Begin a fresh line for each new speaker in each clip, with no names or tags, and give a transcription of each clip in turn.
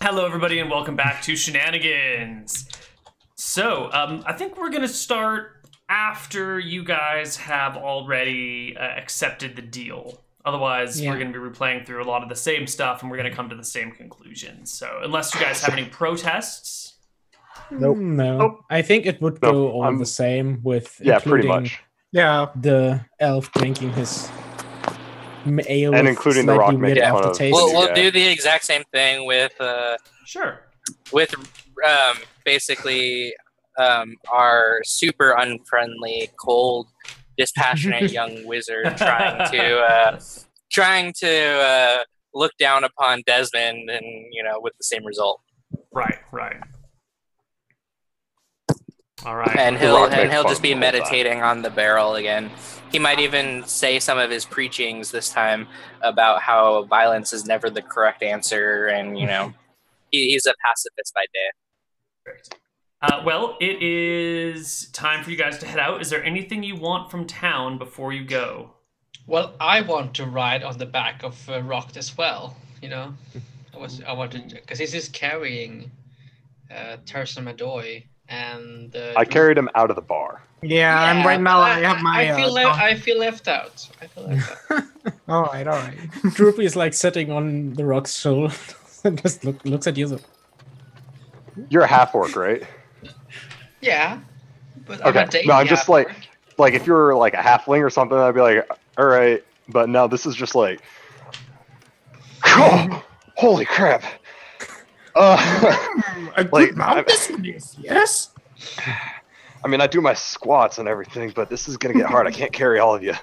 Hello, everybody, and welcome back to Shenanigans. So, I think we're gonna start after you guys have already accepted the deal. Otherwise, we're gonna be replaying through a lot of the same stuff, and we're gonna come to the same conclusions. So, unless you guys have any protests,
Nope.
No, I think it would go all the same with
pretty much.
Yeah, the elf drinking his ale
And
with
including the
slightly
rock
weird
making fun of
aftertaste.
We'll do the exact same thing with
sure.
Basically our super unfriendly, cold, dispassionate young wizard trying to look down upon Desmond, and with the same result.
Right. All right.
And he'll just be meditating on the barrel again. He might even say some of his preachings this time about how violence is never the correct answer, and he's a pacifist by day.
Great. Well, it is time for you guys to head out. Is there anything you want from town before you go?
Well, I want to ride on the back of Rock as well. I wanted because he's just carrying Tersa Madoy, and
I carried him out of the bar.
Yeah, I'm right now. I have my.
I feel left out.
all right. Droopy is like sitting on the rock's shoulder and just looks at you.
You're a half orc, right?
Yeah. But
okay. No, I'm just like if you were like a halfling or something, I'd be like, all right. But no, this is just like, oh, holy crap.
Yes.
I mean, I do my squats and everything, but this is gonna get hard. I can't carry all of you.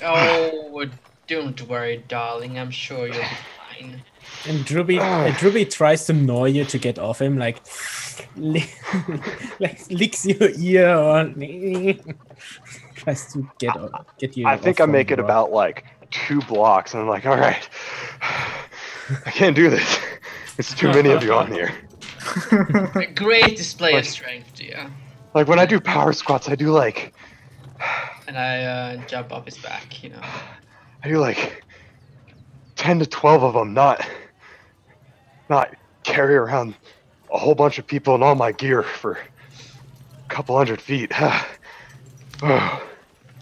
Oh, don't worry, darling. I'm sure you'll be fine.
And Droopy tries to gnaw you to get off him, like licks your ear or tries to get you.
I think I make it about like 2 blocks, and I'm like, all right, I can't do this. It's too many of you on here.
A great display of strength, yeah.
Like when I do power squats, I do like,
and I jump off his back,
I do like 10 to 12 of them, not carry around a whole bunch of people and all my gear for a couple hundred feet.
How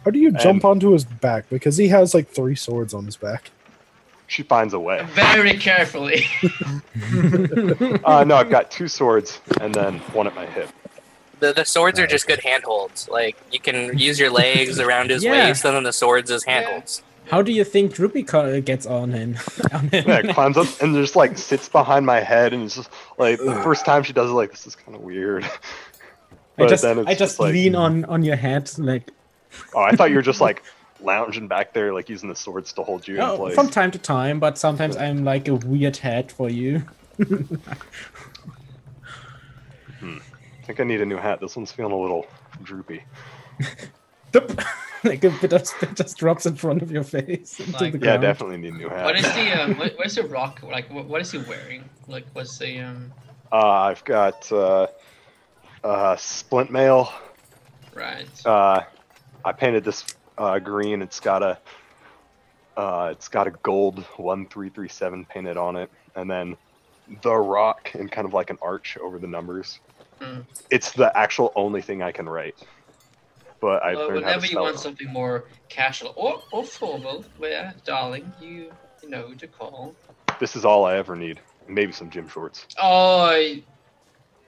do you jump onto his back? Because he has like 3 swords on his back.
She finds a way.
Very carefully.
No, I've got 2 swords and then 1 at my hip.
The swords are just good handholds. Like, you can use your legs around his waist, and then the swords as handholds.
How do you think Droopy gets on him?
Yeah, climbs up and just like sits behind my head, and it's just like the first time she does it, like, this is kind of weird.
But I just like, lean on your head, like.
Oh, I thought you were just like lounging back there, like using the swords to hold you in place.
From time to time, but sometimes I'm like a weird head for you.
I think I need a new hat. This one's feeling a little droopy.
Like a bit of spit just drops in front of your face.
Like,
yeah, definitely need a new hat.
What is the what is the rock like? What is he wearing? Like, what's the
I've got splint mail.
Right.
I painted this green. It's got a gold 1337 painted on it, and then the rock in kind of like an arch over the numbers. It's the actual only thing I can write. But I've learned how to spell
whenever you want something more casual or formal, well, darling, you know who to call.
This is all I ever need. Maybe some gym shorts.
Oh,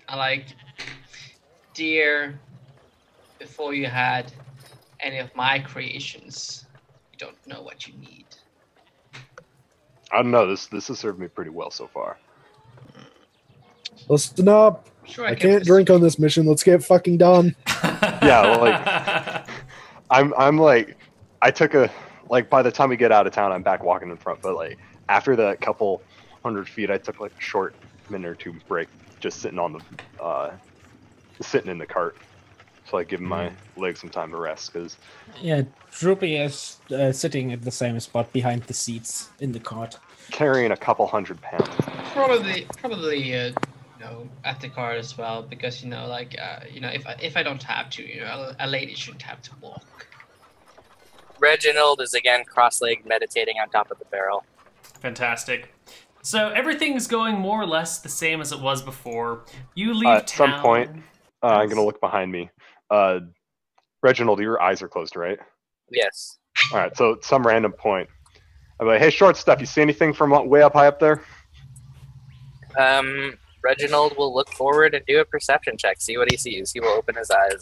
I like, dear, before you had any of my creations, you don't know what you need.
I don't know. This has served me pretty well so far.
Listen up.
Sure,
I can't drink on this mission. Let's get fucking done.
Yeah, like I'm like, I took a, like, by the time we get out of town, I'm back walking in front. But like after the couple 100 feet, I took like a short minute or 2 break, just sitting on the sitting in the cart. So I give my legs some time to rest, because
Droopy is sitting at the same spot behind the seats in the cart,
carrying a couple 100 pounds.
Probably at the cart as well, because if I don't have to, a lady shouldn't have to walk.
Reginald is again cross-legged, meditating on top of the barrel.
Fantastic. So everything's going more or less the same as it was before. You leave
At
town.
some point, I'm gonna look behind me. Reginald, your eyes are closed, right?
Yes.
All right. So at some random point, I'm like, "Hey, short stuff. You see anything from way up high up there?"
Reginald will look forward and do a perception check. See what he sees. He will open his eyes.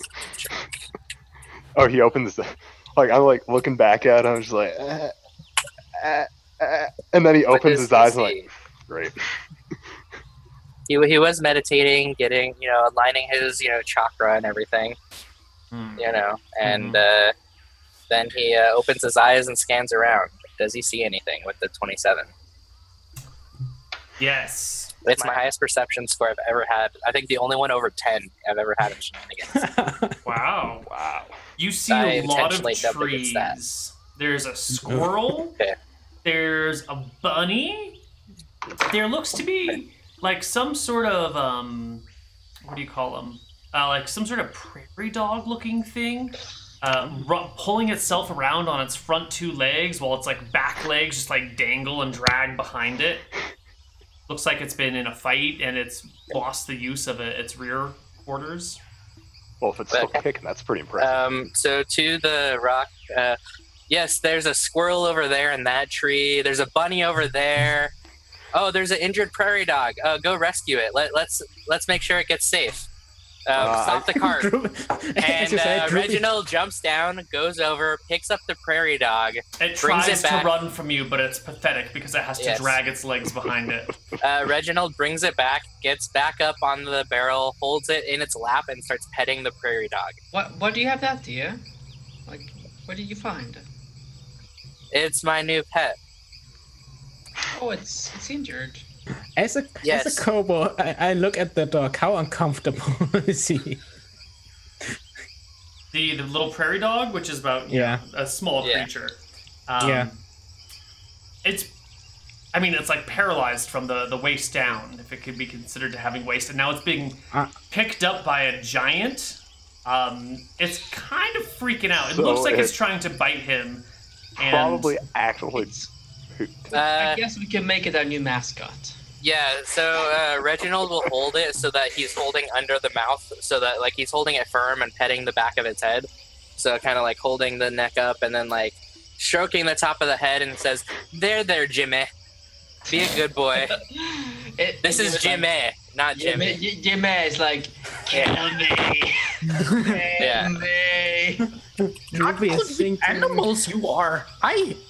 Oh, he opens. Like I'm like looking back at him, just like, and then he
What
opens
does
his
he
eyes.
see?
And like, great.
He was meditating, getting, aligning his, chakra and everything, and then he opens his eyes and scans around. Does he see anything with the 27?
Yes.
It's my highest perception score I've ever had. I think the only one over 10 I've ever had in Shenanigans.
Wow.
Wow.
You see
I
a lot of
intentionally dubbed against that.
trees. There's a squirrel.
Okay.
There's a bunny. There looks to be like some sort of what do you call them? Like some sort of prairie dog looking thing. Pulling itself around on its front two legs while its like back legs just like dangle and drag behind it. Looks like it's been in a fight and it's lost the use of its rear quarters.
Well, if it's still kicking, that's pretty impressive.
So to the rock, yes, there's a squirrel over there in that tree. There's a bunny over there. Oh, there's an injured prairie dog. Go rescue it. Let's make sure it gets safe. Stop the cart. And Reginald jumps down, goes over, picks up the prairie dog.
It tries to run from you, but it's pathetic because it has to drag its legs behind it.
Reginald brings it back, gets back up on the barrel, holds it in its lap, and starts petting the prairie dog.
What do you have that, dear? Like, what did you find?
It's my new pet.
Oh, it's injured.
As a Koibu, I look at the dog. How uncomfortable is he?
The little prairie dog, which is about a small creature. It's like paralyzed from the waist down, if it could be considered to having waist, and now it's being picked up by a giant. It's kind of freaking out. It looks like it's trying to bite him. And
probably actually.
I guess we can make it our new mascot.
Yeah, so Reginald will hold it so that he's holding under the mouth, so that like he's holding it firm and petting the back of its head. So kind of like holding the neck up and then like stroking the top of the head and says, there, Jimmy. Be a good boy. This is Jimmy, not Jimmy.
Jimmy is like, kill me.
Yeah.
Not good animals you are.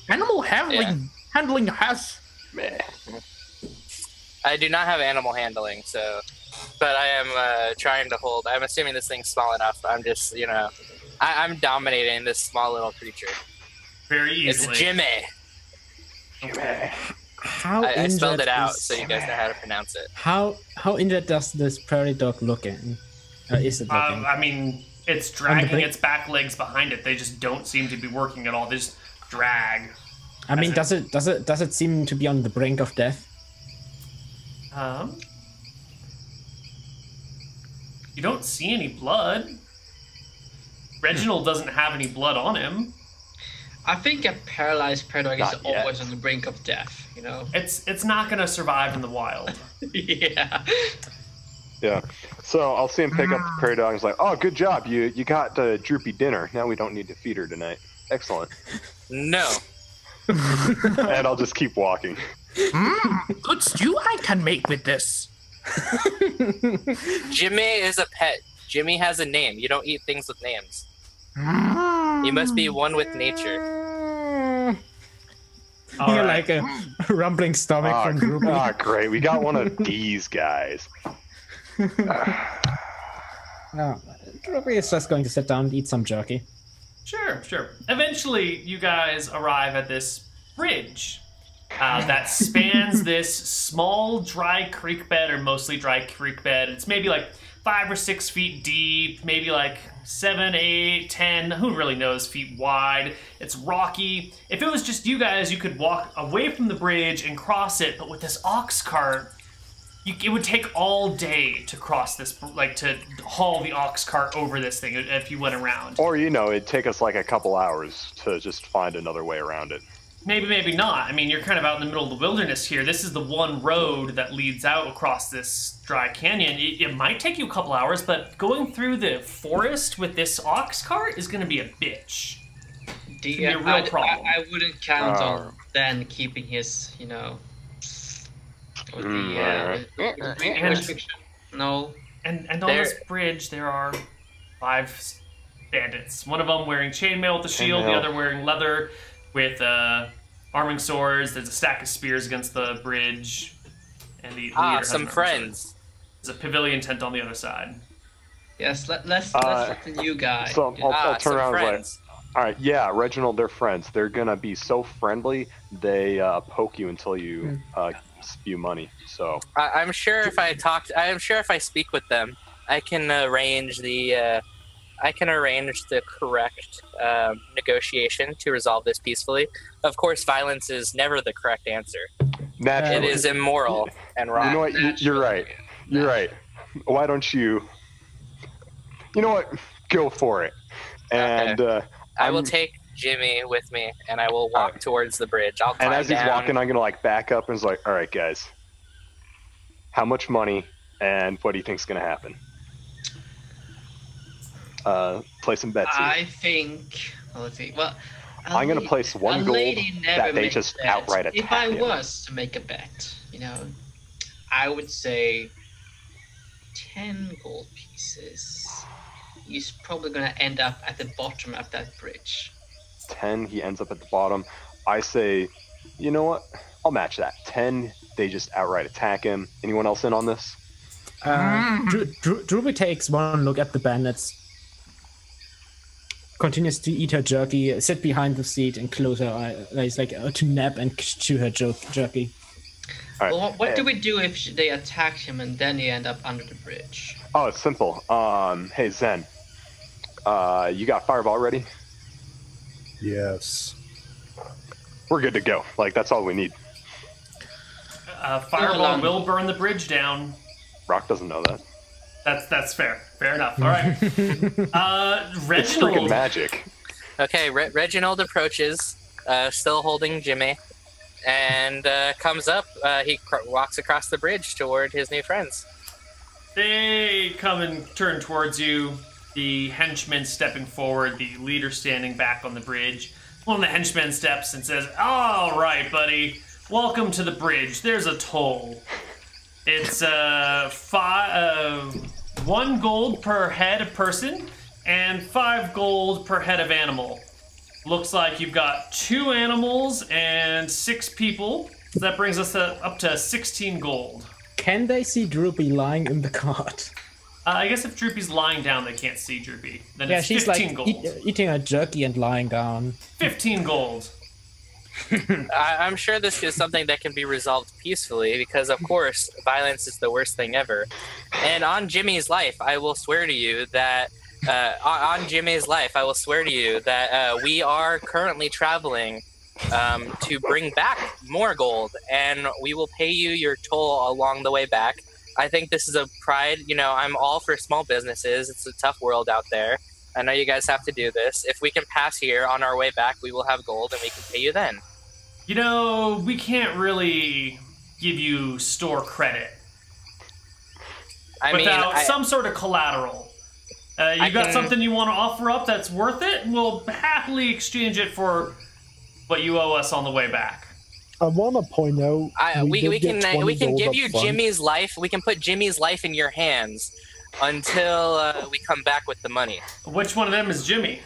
Animal handling has.
I do not have animal handling, but I am trying to hold. I'm assuming this thing's small enough. I'm just, I'm dominating this small little creature.
Very easily.
It's Jimmy.
Okay.
I
spelled it out so you guys know how to pronounce it.
How injured does this prairie dog look in? Is it looking?
It's dragging its back legs behind it. They just don't seem to be working at all. They just drag.
Does it seem to be on the brink of death?
You don't see any blood. Reginald doesn't have any blood on him.
I think a paralyzed prairie dog is always on the brink of death,
It's not going to survive in the wild.
Yeah.
Yeah. So I'll see him pick up the prairie dog and he's like, oh, good job. You got Droopy dinner. Now we don't need to feed her tonight. Excellent.
No.
And I'll just keep walking.
Good stew I can make with this.
Jimmy is a pet. Jimmy has a name. You don't eat things with names. You must be one with nature.
You're like a rumbling stomach from Droopy.
Ah, great. We got one of these guys.
Droopy is just going to sit down and eat some jerky.
Sure. Eventually, you guys arrive at this bridge that spans this small dry creek bed, or mostly dry creek bed. It's maybe like 5 or 6 feet deep, maybe like 7, 8, 10, who really knows, feet wide. It's rocky. If it was just you guys, you could walk away from the bridge and cross it, but with this ox cart, it would take all day to cross this, like to haul the ox cart over this thing if you went around.
Or, it'd take us like a couple hours to just find another way around it.
maybe, maybe not. I mean, you're kind of out in the middle of the wilderness here. This is the one road that leads out across this dry canyon. It might take you a couple hours, but going through the forest with this ox cart is going to be a bitch. It's gonna be a real problem.
I wouldn't count on Dan keeping his, you know, with the restriction. No.
And on this bridge, there are 5 bandits. One of them wearing chainmail with the shield, the other wearing leather with arming swords. There's a stack of spears against the bridge. And the leader has
some friends.
There's a pavilion tent on the other side.
Yes, let's let the new guy.
So I'll turn around and
friends.
all right, yeah, Reginald, they're friends. They're gonna be so friendly, they poke you until you spew money. So
I'm sure if I speak with them, I can arrange the correct negotiation to resolve this peacefully. Of course, violence is never the correct answer.
naturally,
It is immoral and wrong.
You know what? You're right. You're right. Why don't you? You know what? Go for it. And
I will take Jimmy with me, and I will walk towards the bridge. I'll climb
and as he's
down.
walking, I'm gonna like back up and is like, all right, guys, how much money and what do you think's gonna happen? Play some bets here.
I think. Well, let's see. Well,
I'm gonna place 1 gold that they just outright attack
If I
him.
was to make a bet, you know, I would say 10 gold pieces. He's probably gonna end up at the bottom of that bridge.
10, he ends up at the bottom. I say, you know what? I'll match that. 10, they just outright attack him. Anyone else in on this?
Druby takes one look at the bandits, continues to eat her jerky, sit behind the seat and close her eyes, like to nap and chew her jerky.
All right.
Well, what do we do if they attack him and then he end up under the bridge?
Oh, it's simple. Hey, Zen. You got Fireball ready?
Yes.
We're good to go. Like, that's all we need.
Fireball will burn the bridge down.
Rock doesn't know that.
That's fair. Fair enough. All right.
It's freaking
Reginald.
magic.
Okay, Reginald approaches, still holding Jimmy, and comes up. He walks across the bridge toward his new friends.
They come and turn towards you. The henchman stepping forward, the leader standing back on the bridge. One of the henchmen steps and says, "All right, buddy. Welcome to the bridge. There's a toll. It's 1 gold per head of person and 5 gold per head of animal. Looks like you've got 2 animals and 6 people. So that brings us up to 16 gold.
Can they see Droopy lying in the cart?
I guess if Droopy's lying down, they can't see Droopy. Then
Yeah,
it's
she's
15
like
gold.
eating her jerky and lying down.
15 gold.
I'm sure this is something that can be resolved peacefully because, of course, violence is the worst thing ever. And on Jimmy's life, I will swear to you that we are currently traveling to bring back more gold, and we will pay you your toll along the way back. I think this is a pride. You know, I'm all for small businesses. It's a tough world out there. I know you guys have to do this. If we can pass here on our way back, we will have gold, and we can pay you then.
You know, we can't really give you store credit without some sort of collateral. You got something you want to offer up that's worth it? We'll happily exchange it for what you owe us on the way back.
I want to point out
we can give you
front.
Jimmy's life. We can put Jimmy's life in your hands until we come back with the money.
Which one of them is Jimmy?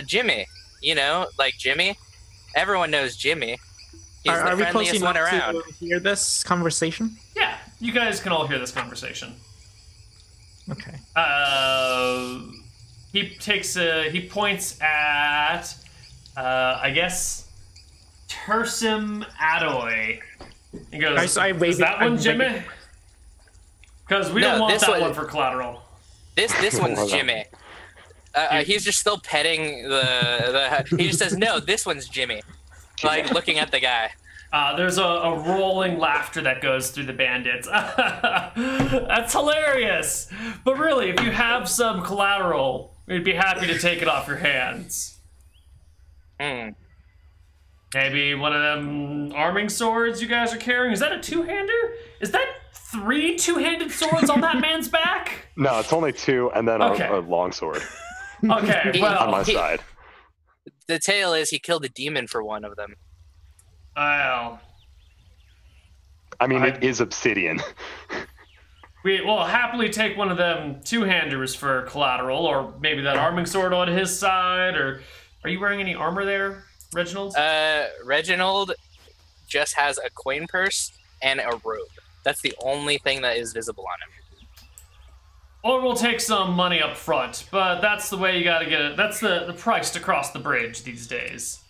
Jimmy. You know, like Jimmy. Everyone knows Jimmy. He's
Are
the
we close
friendliest one
enough
around.
to hear this conversation?
Yeah, you guys can all hear this conversation.
Okay.
He points at, I guess, Tersim Adoy. He goes, is that one Jimmy? Because we don't want that one for collateral.
This one's Jimmy. He's just still petting the. He just says, "No, this one's Jimmy," like looking at the guy.
There's a rolling laughter that goes through the bandits. That's hilarious. But really, if you have some collateral, we'd be happy to take it off your hands. Maybe one of them arming swords you guys are carrying. Is that a two-hander? Is that 3 two-handed swords on that man's back?
No, it's only 2, and then
Okay.
a long sword
Okay,
on
well,
my side.
The tale is he killed a demon for one of them.
well,
I mean, it is obsidian.
we will happily take one of them two-handers for collateral, or maybe that arming sword on his side, or... Are you wearing any armor there, Reginald?
Reginald just has a coin purse and a robe. That's the only thing that is visible on him.
Or we'll take some money up front, but that's the way you gotta get it. That's the price to cross the bridge these days.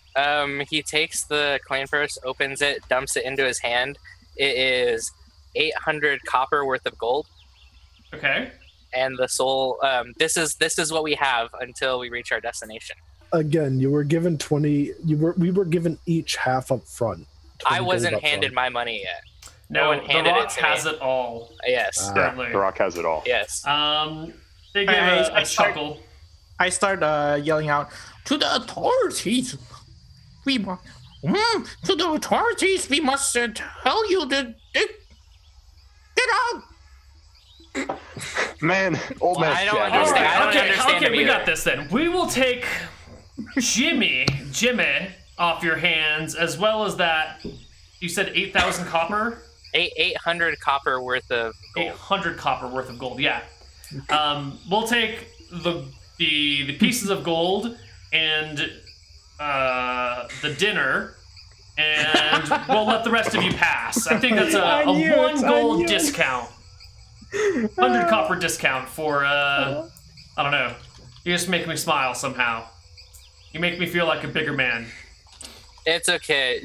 He takes the coin purse, opens it, dumps it into his hand. It is 800 copper worth of gold.
Okay.
And the soul. This is what we have until we reach our destination.
Again, you were given 20. We were given each half up front.
I wasn't handed my money yet.
No,
one
the
handed
Rock
it to
has
me.
it all.
Yes.
Yeah,
Apparently.
the Rock has it all.
Yes.
They give a
I start-
chuckle.
I start yelling out to the authorities. We must to the authorities. We must tell you to get out.
Man, old man.
I don't
Jack.
understand. I don't
okay,
understand
okay,
him
we
either.
got this then. We will take Jimmy off your hands, as well as that. You said 8,000 copper.
800 copper worth of gold.
800 copper worth of gold. Yeah. We'll take the pieces of gold and the dinner, and we'll let the rest of you pass. I think that's a
I knew it,
1
I
gold
knew it.
discount. 100 copper discount for I don't know. You just make me smile somehow. You make me feel like a bigger man.
It's okay.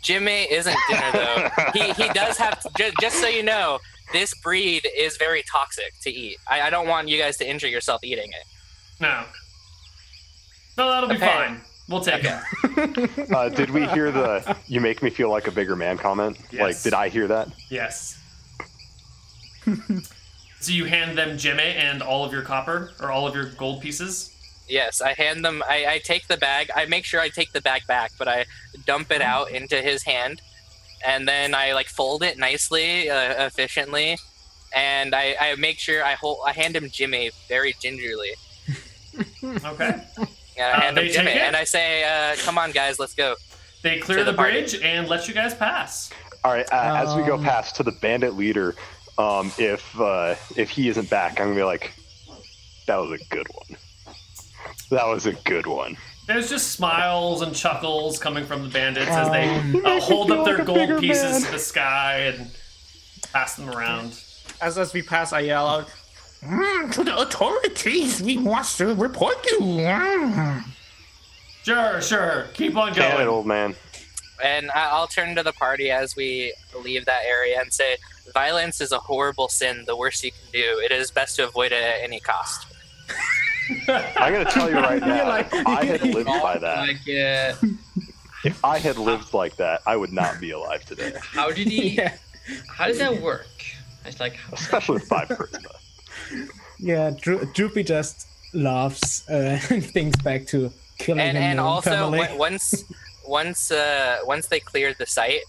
Jimmy isn't dinner though. He does have just so you know, this breed is very toxic to eat. I don't want you guys to injure yourself eating it.
No, that'll be
Okay.
fine. We'll take it.
Did we hear the "you make me feel like a bigger man" comment?
Yes.
Like, did I hear that?
Yes. So you hand them Jimmy and all of your copper, or all of your gold pieces?
Yes, I hand them. I take the bag. I make sure I take the bag back, but I dump it out into his hand, and then I fold it nicely, efficiently, and I make sure I hand him Jimmy very gingerly.
Okay.
And I hand him
they
Jimmy,
take it?
and I say, "Come on, guys, let's go."
They clear
To
the
the party.
bridge and let you guys pass.
All right. As we go past to the bandit leader, if he isn't back, I'm gonna be like, "That was a good one. That was a good one."
There's just smiles and chuckles coming from the bandits as they hold up their gold pieces to the sky and pass them around.
As we pass, I yell out, to the authorities. We must report you.
Sure. Keep on
Damn it,
going.
old man.
And I'll turn to the party as we leave that area and say, "Violence is a horrible sin. The worst you can do. It is best to avoid it at any cost."
I'm gonna tell you right now. If I had lived by that, if I had lived like that, I would not be alive today.
How did he? How did that work? It's like
Especially with 5 charisma.
Yeah, Droopy just laughs and thinks back to killing him
And also
family.
once they cleared the site,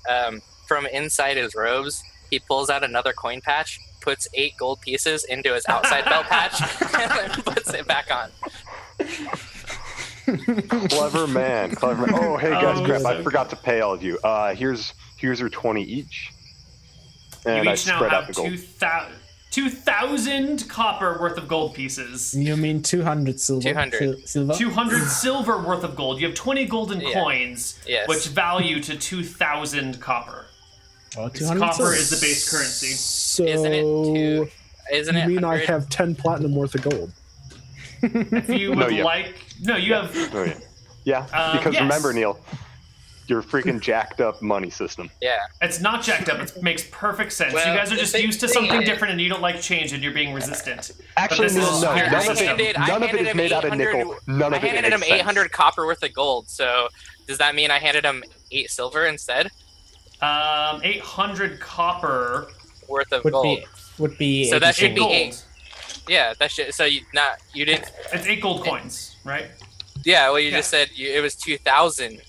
from inside his robes, he pulls out another coin patch, puts 8 gold pieces into his outside belt patch, and then puts it back on.
Clever man. Oh, hey guys, crap!
so
I forgot to pay all of you. Here's your 20 each.
You
And I
each now
spread out
have
the gold.
2,000 copper worth of gold pieces.
You mean 200 silver?
200.
Silver?
200 silver worth of gold. You have 20 golden
Yeah.
coins,
Yes.
which value to 2,000 copper.
Oh,
Because
200
copper
silver.
is the base currency.
So
Isn't it two? Isn't
you
it?
mean I
100?
have 10 platinum worth of gold?
If you
No,
would
you-
like... No, you have...
Oh, yeah. Yeah, because
yes.
remember, Neal, your freaking jacked up money system.
Yeah.
It's not jacked up. It makes perfect sense.
Well,
you guys are just
the
used to
thing
something
is-
different and you don't like change and you're being resistant.
Actually,
But this
no,
is
no,
your
none of
system.
it, none of it is made out of nickel. None
I
of it
handed him
makes sense.
800 copper worth of gold. So does that mean I handed him 8 silver instead
800 copper.
worth of
would
gold?
be
So that
80
should be
silver.
8. Yeah, that should. So you didn't.
It's 8 gold coins, right?
Yeah. Well, you
Yeah.
just said it was 2,000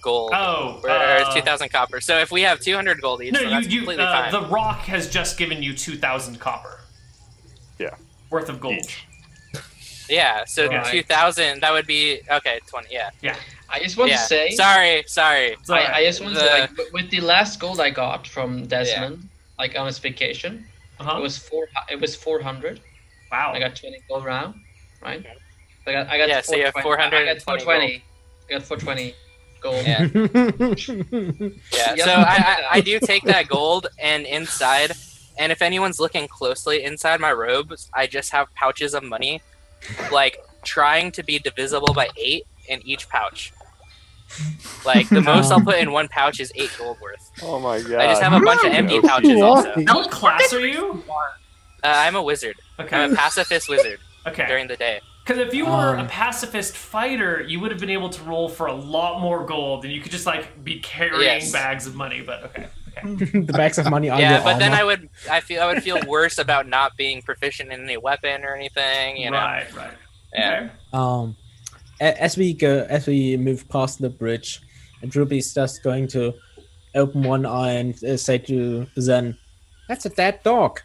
gold.
Oh,
or 2,000 copper. So if we have 200 gold each,
no,
then that's completely fine.
the rock has just given you 2,000 copper.
Yeah.
Worth of gold.
Each.
Yeah, so
Right.
2,000, that would be, okay, 20, yeah.
Yeah.
I just want
Yeah.
to say.
Sorry.
I just want to say, like, with the last gold I got from Desmond, like on his vacation,
Uh-huh.
it was 400.
Wow.
I got 20 gold round, right?
Okay.
I got
Yeah, so you have
420. I got
420
420. I got 420 gold.
Yeah. Yeah,
Yeah.
so I do take that gold, and inside, and if anyone's looking closely inside my robes, I just have pouches of money, like trying to be divisible by 8 in each pouch. Like the most I'll put in one pouch is 8 gold worth.
Oh my god.
I just have a bunch of empty
Okay.
pouches also.
What class are you?
I'm a wizard.
Okay.
I'm a pacifist wizard
Okay.
during the day.
Because if you were a pacifist fighter, you would have been able to roll for a lot more gold, and you could just like be carrying
Yes.
bags of money. But okay.
The bags of money on
Yeah,
your
but then
armor.
I would feel worse about not being proficient in any weapon or anything, you know.
Right.
Yeah.
Okay.
As we move past the bridge, Droopy's just going to open one eye and say to Zen, "That's a dead dog."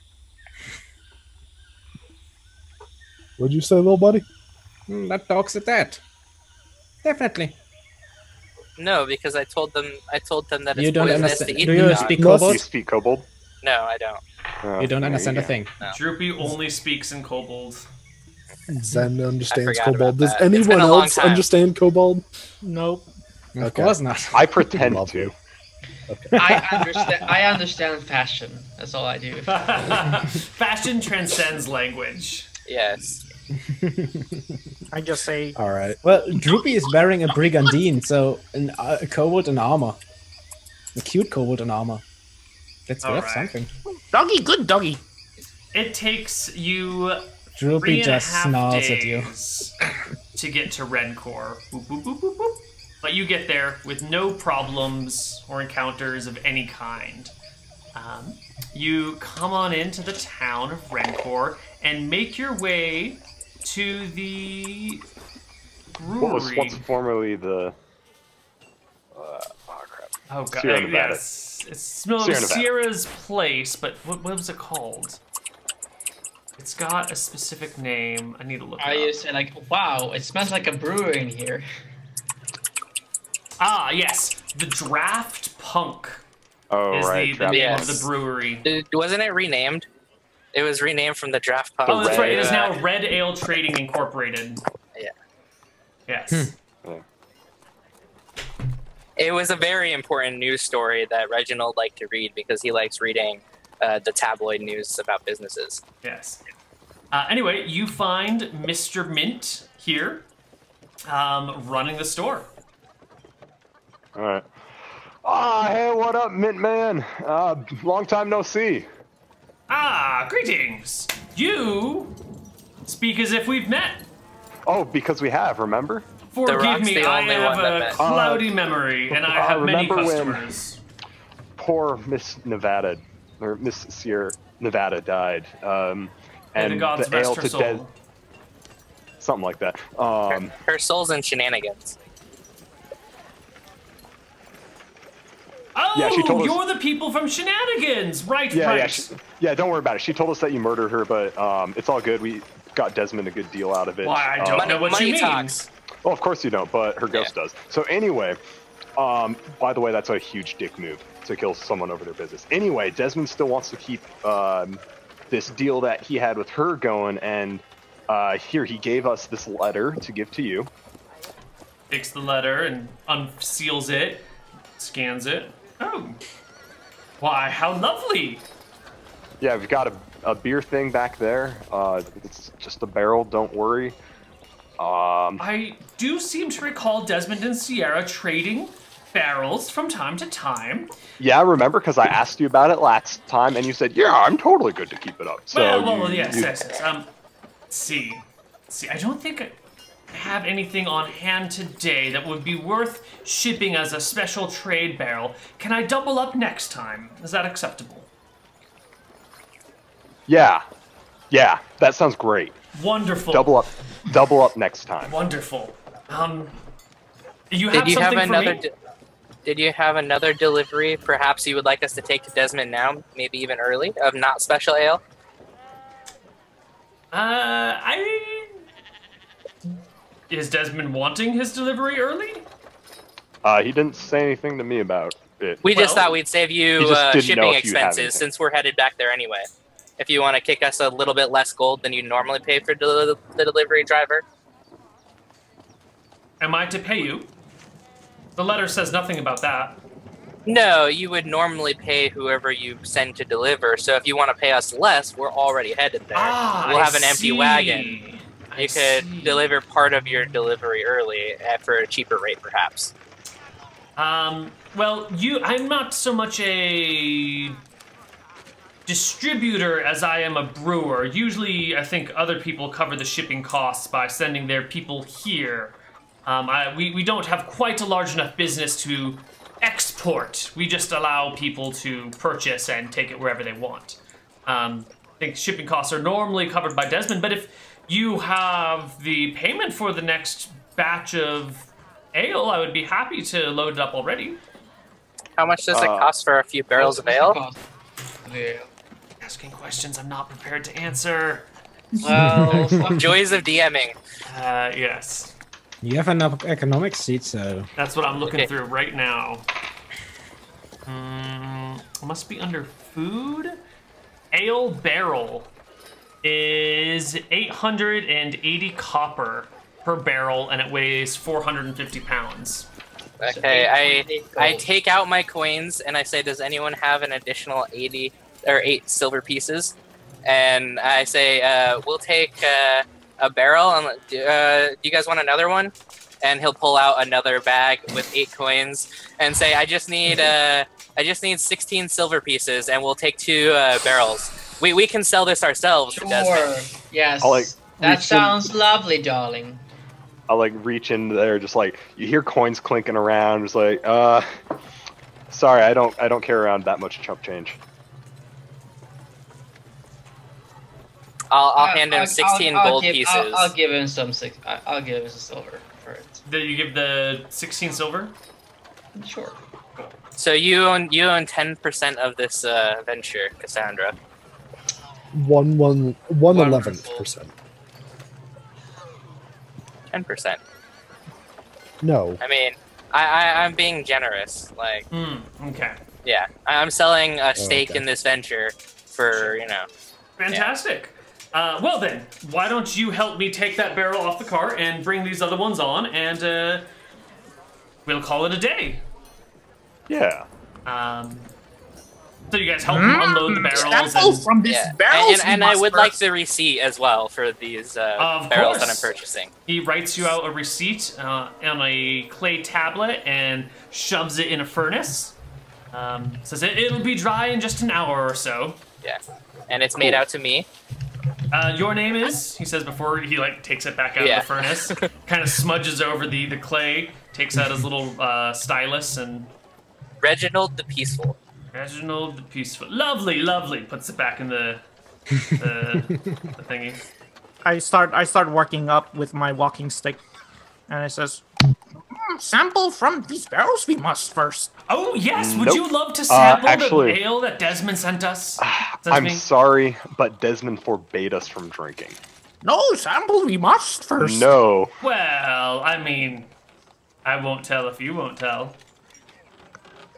What'd you say, little buddy?
That dog's a dead. Definitely.
No, because I told them that it's
You don't
poisonous
understand.
to eat
Do
the
you
dog.
speak
No,
Do you
kobold?
speak kobold?
No, I don't.
You don't
there
understand a
go.
thing.
No.
Droopy only speaks in kobold.
Zen understands
forgot about
kobold. Does
that. It's been
anyone
a long
else
time.
understand kobold?
Nope. Of
Okay.
course not.
I pretend
Love
to.
you.
I understand fashion. That's all I do.
Fashion transcends language.
Yes.
I just say,
All right.
Well, Droopy is wearing a brigandine, so a kobold in armor. A cute kobold in armor. That's worth
Alright.
something.
doggy, good doggy.
It takes you
Droopy
3.5
just snarls at you.
days to get to Rencor. Boop, boop, boop, boop, boop. But you get there with no problems or encounters of any kind. You come on into the town of Rencor and make your way to the brewery.
What was once formerly the... oh crap.
Oh god,
Sierra Nevada.
yes. It's no,
Sierra Nevada.
Sierra's place, but what was it called? It's got a specific name. I need to look
I
it up.
just say like, wow, it smells like a brewery in here.
Ah, yes. The Draft Punk
Oh,
is
right.
the name
Yes.
of the brewery.
Wasn't it renamed? It was renamed from the Draft Pub.
Oh, that's right. It is
Red,
now Red Ale Trading Incorporated.
Yeah.
Yes.
It was a very important news story that Reginald liked to read because he likes reading the tabloid news about businesses.
Yes. Anyway, you find Mr. Mint here, running the store.
All right. Ah, hey, what up, Mint Man? Long time no see.
Ah, greetings. You speak as if we've met.
Oh, because we have, remember?
Forgive
Rock's
me,
the
I
only
have
one that
a
met.
cloudy memory, and I have many
remember when-
customers.
Poor Miss Nevada, or Miss Sierra Nevada died.
And
And
the gods
the
rest
ale
her
to
soul.
dead, something like that.
Her soul's in Shenanigans.
Oh,
Yeah, she told us-
you're the people from Shenanigans, right?
Yeah,
right.
yeah, don't worry about it. She told us that you murdered her, but it's all good. We got Desmond a good deal out of it.
Why, I don't know what
money
you mean.
talks.
Well, of course you don't, but her ghost does. So anyway, by the way, that's a huge dick move to kill someone over their business. Anyway, Desmond still wants to keep this deal that he had with her going, and here he gave us this letter to give to you.
Takes the letter and unseals it, scans it. Oh, why, how lovely!
Yeah, we've got a beer thing back there. It's just a barrel, don't worry.
I do seem to recall Desmond and Sierra trading barrels from time to time.
Yeah, I remember because I asked you about it last time, and you said, "Yeah, I'm totally good to keep it up." So
Well, yes,
you-
yes. Let's see. I don't think I have anything on hand today that would be worth shipping as a special trade barrel. Can I double up next time? Is that acceptable?
Yeah, that sounds great.
Wonderful.
Double up next time.
Wonderful. You
Did
have
you have
something for
another?
me?
Did you have another delivery perhaps you would like us to take to Desmond now, maybe even early, of not special ale?
Is Desmond wanting his delivery early?
He didn't say anything to me about it.
We just thought we'd save
He
you
just didn't know
shipping
if you had
expenses
anything.
since we're headed back there anyway. If you want to kick us a little bit less gold than you normally pay for the delivery driver.
Am I to pay you? The letter says nothing about that.
No, you would normally pay whoever you send to deliver. So if you want to pay us less, we're already headed there. We'll have an empty wagon. You could deliver part of your delivery early for a cheaper rate, perhaps.
Well, I'm not so much a distributor as I am a brewer. Usually, I think other people cover the shipping costs by sending their people here. We don't have quite a large enough business to export. We just allow people to purchase and take it wherever they want. I think shipping costs are normally covered by Desmond, but if you have the payment for the next batch of ale, I would be happy to load it up already.
How much does it cost for a few barrels of ale?
Asking questions I'm not prepared to answer.
Well,
Joys of DMing.
Yes.
You have enough economic seats, so...
That's what I'm looking through right now. Must be under food. Ale barrel is 880 copper per barrel, and it weighs 450 pounds.
Okay, I take out my coins and I say, does anyone have an additional 8 silver pieces? And I say, we'll take a barrel. And do you guys want another one? And he'll pull out another bag with 8 coins and say, I just need 16 silver pieces, and we'll take 2 barrels. We can sell this ourselves.
sure.
Desmond.
Yes. That sounds lovely, darling.
I'll like reach in there, just like you hear coins clinking around, just like, sorry, I don't carry around that much chump change.
I'll hand him 16 gold pieces.
I'll give him some I'll give him some silver for it.
Did you give the 16 silver?
Sure.
So you own 10% of this venture, Cassandra.
1/11%.
10%.
No.
I mean, I'm being generous. Like,
Okay.
yeah, I'm selling a stake in this venture for, you know.
Fantastic. Well then, why don't you help me take that barrel off the cart and bring these other ones on, and we'll call it a day.
Yeah.
So you guys help him unload the barrels.
Sample from this barrels.
And I would like the receipt as well for these
Of
barrels that I'm
course.
purchasing.
He writes you out a receipt on a clay tablet and shoves it in a furnace. Says it'll be dry in just an hour or so.
Yeah, and it's made out to me.
Your name is, he says before he like takes it back out of the furnace, kind of smudges over the clay, takes out his little stylus and...
Reginald the Peaceful.
Reginald the Peaceful. Lovely, lovely. Puts it back in the thingy.
I start working up with my walking stick, and it says, "Sample from these barrels we must first."
Oh yes, would you love to sample
actually,
the ale that Desmond sent us?
I'm sorry, but Desmond forbade us from drinking.
No, sample we must first.
No.
Well, I mean, I won't tell if you won't tell.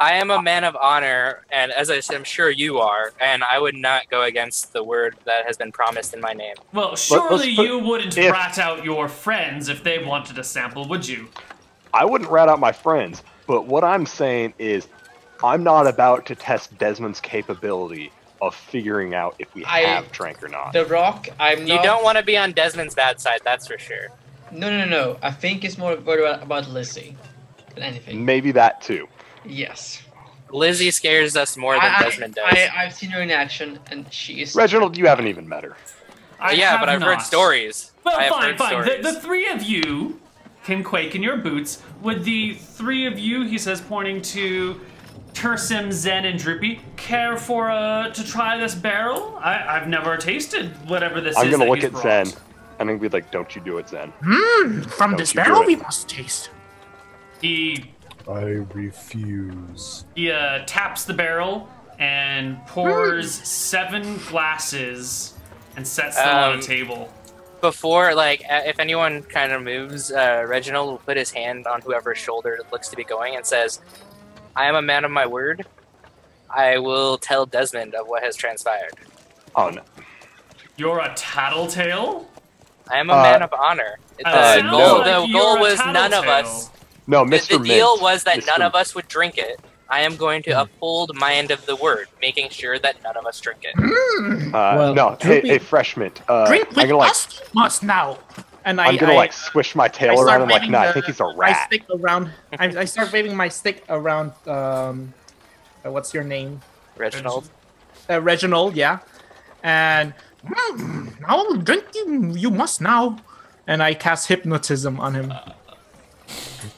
I am a man of honor, and as I said, I'm sure you are, and I would not go against the word that has been promised in my name.
Well, surely you wouldn't rat out your friends if they wanted a sample, would you?
I wouldn't rat out my friends, but what I'm saying is I'm not about to test Desmond's capability of figuring out if we have drank or not.
The Rock, I'm not...
You don't want to be on Desmond's bad side, that's for sure.
No. I think it's more about Lizzie than anything.
Maybe that too.
Yes.
Lizzie scares us more than Desmond does.
I've seen her in action, and she is...
Reginald, you haven't even met her.
I
but I've heard stories.
Well,
I have
fine.
heard stories.
The three of you can quake in your boots. Would the three of you, he says, pointing to Tursim, Zen, and Droopy, care for to try this barrel? I've never tasted whatever this is.
I'm gonna
that
look
he's
at
brought.
Zen, and I'm gonna be like, "Don't you do it, Zen."
From
Don't
this
you do
barrel
it.
we must taste.
He
I refuse.
He taps the barrel and pours 7 glasses and sets them on a table.
Before, like, if anyone kind of moves, Reginald will put his hand on whoever's shoulder it looks to be going and says, I am a man of my word. I will tell Desmond of what has transpired.
Oh, no.
You're a tattletale?
I am a man of honor. The goal was none of us.
No,
The
Mr.
deal
Mint.
was that
Mr.
none of us would drink it. I am going to uphold my end of the word, making sure that none of us drink it.
No, hey, freshman.
Drink
I'm
with
gonna
us must now. And
I'm gonna like swish my tail around and like, nah, I think he's a
my
rat.
stick around. I start waving my stick around. What's your name?
Reginald.
Reginald, yeah. And now drink you must now. And I cast hypnotism on him.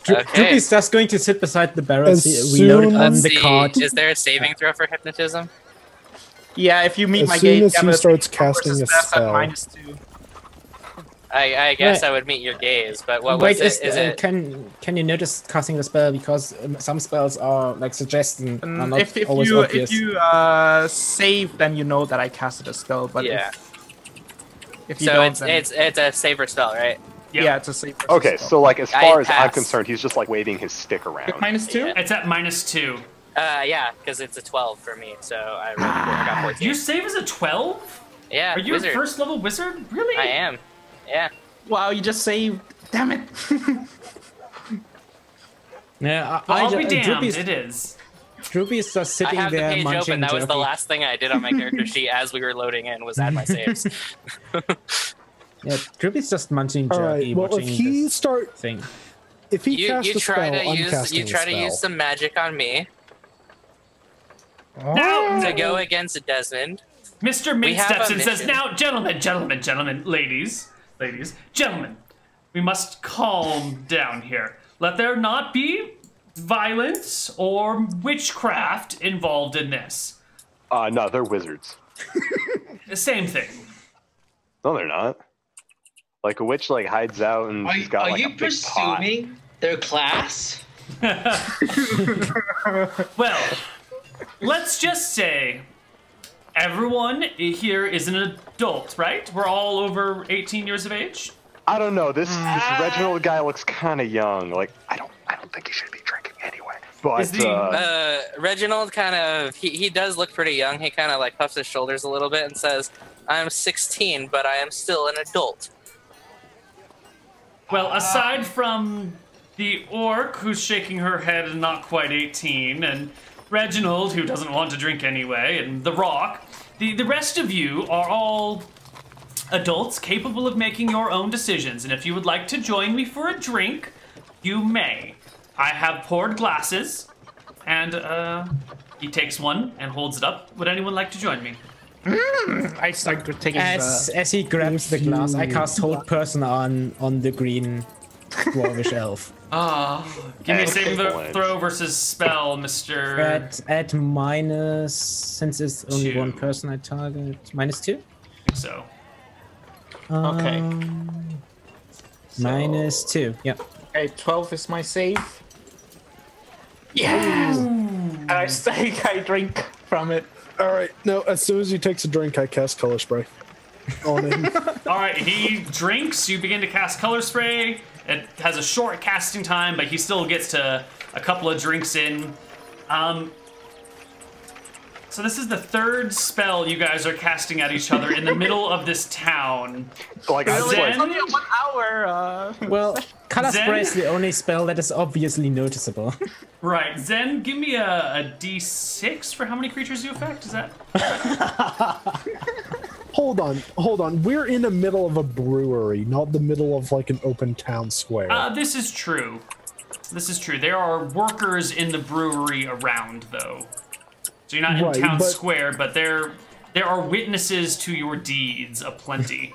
Droopy's just going to sit beside the barrel.
As
We load
soon-
on
Let's
the
see.
cart.
Is there a saving throw for hypnotism?
Yeah, if you meet
As
my
soon
gauge,
as
you
he
have
starts
versus
casting a
best at
spell.
-2.
I guess
Right.
I would meet your gaze, but what
Wait,
was it? Is it?
can you notice casting the spell because some spells are like suggesting are not
If
always obvious.
you save, then you know that I casted a spell. But
Yeah.
if you
So
don't, then,
it's a saver spell, right?
Yep.
yeah, it's a save. versus
Okay,
spell.
so like as
I
far as I'm
pass.
concerned, he's just like waving his stick around.
-2.
It's at -2.
Yeah, because it's a 12 for me, so I got 14.
Your save is a 12?
Yeah,
Are you
wizard.
a first level wizard? Really?
I am. Yeah.
Wow, you just saved. Damn it.
Yeah,
Well, I'll be
Droopy's,
damned, it is.
Droopy's just
I
sitting
have the
there
page
munching
open. That was the
jerky.
last thing I did on my character sheet as we were loading in was add my saves.
Yeah, Droopy's just munching
All
jerky,
right. Well, if
watching
he
this
start,
thing.
if he
You
casts a
try
spell,
to
I'm
use
casting a spell.
some magic on me
Now,
to go against Desmond.
Mr. Mint
have
steps
a
in and says,
mission.
now, gentlemen, ladies, gentlemen, we must calm down here. Let there not be violence or witchcraft involved in this.
No, they're wizards.
The same thing.
No, they're not. Like a witch like hides out and she's got
Are
like a
you
big pot.
presuming their class?
Well, let's just say everyone here is an adult, right? We're all over 18 years of age?
I don't know. This Reginald guy looks kind of young. Like I don't think he should be drinking anyway. But
Is the-
Reginald kind of he does look pretty young. He kind of like puffs his shoulders a little bit and says, "I'm 16, but I am still an adult."
Well, aside from the orc who's shaking her head and not quite 18, and Reginald who doesn't want to drink anyway, and the Rock, the rest of you are all adults capable of making your own decisions. And if you would like to join me for a drink, you may. I have poured glasses, and he takes one and holds it up. Would anyone like to join me?
I start taking
As he grabs the glass, I cast Hold Person on the green dwarvish elf.
Give me a saving
Excellent.
throw versus spell, Mr.
At minus, since it's only
2.
one person I target, -2?
So,
Okay.
-2, yeah.
Okay, 12 is my save. Yeah. And I drink from it.
All right. No, as soon as he takes a drink, I cast color spray on him.
all right, he drinks. You begin to cast color spray. It has a short casting time, but he still gets to a couple of drinks in. So this is the third spell you guys are casting at each other in the middle of this town.
like I was
Zen?
like,
It's only a 1 hour.
Well, Color
Zen?
Spray is the only spell that is obviously noticeable.
Right, Zen, give me a d6 for how many creatures you affect. Is that?
Hold on. We're in the middle of a brewery, not the middle of like an open town square.
This is true. This is true. There are workers in the brewery around, though. So you're not in
Right,
town
but-
square, but there are witnesses to your deeds aplenty.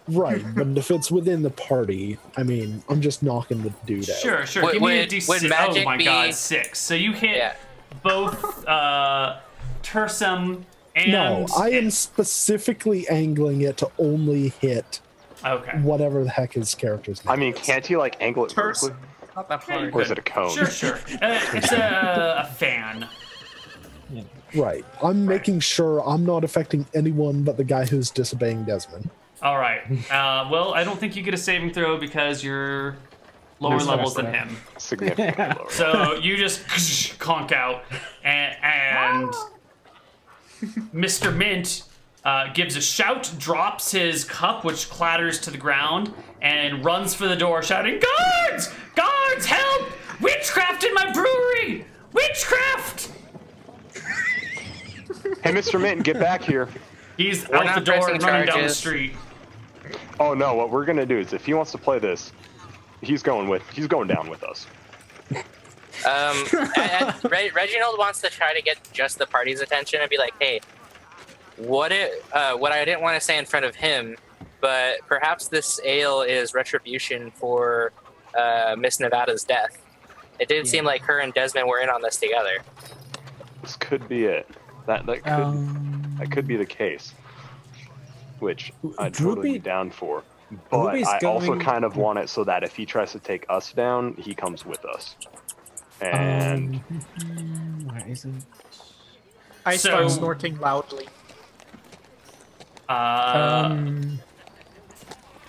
Right, but if it's within the party, I mean, I'm just knocking the dude out.
Sure.
Would-
Give me a
would-
d6.
would
Oh
magic
my
be-
god, 6. So you hit
Yeah.
both Tursum and...
No, I am specifically angling it to only hit
Okay.
whatever the heck his character's name
I mean,
is.
can't he like angle it
Terse.
vertically?
Not that hard.
Or is it a cone?
Sure. It's a fan.
Right. I'm making sure I'm not affecting anyone but the guy who's disobeying Desmond.
All right. Well, I don't think you get a saving throw because you're lower levels than him.
Significantly lower.
So you just conk out, and Mr. Mint gives a shout, drops his cup, which clatters to the ground, and runs for the door, shouting, "Guards! Guards, help! Witchcraft in my brewery! Witchcraft!"
Hey, Mr. Mint, get back here.
He's
We're
out
not
the door
pressing
running down the
charges.
street.
Oh no, what we're gonna do is if he wants to play this, he's going down with us.
Reginald wants to try to get just the party's attention and be like, "Hey, what I didn't want to say in front of him, but perhaps this ale is retribution for Miss Nevada's death. It did seem like her and Desmond were in on this together."
This could be it. That could be the case. Which I'd totally be down for. But
Ruby's
I also
going-
kind of want it so that if he tries to take us down, he comes with us. And
where is it?
I
So-
start snorting loudly.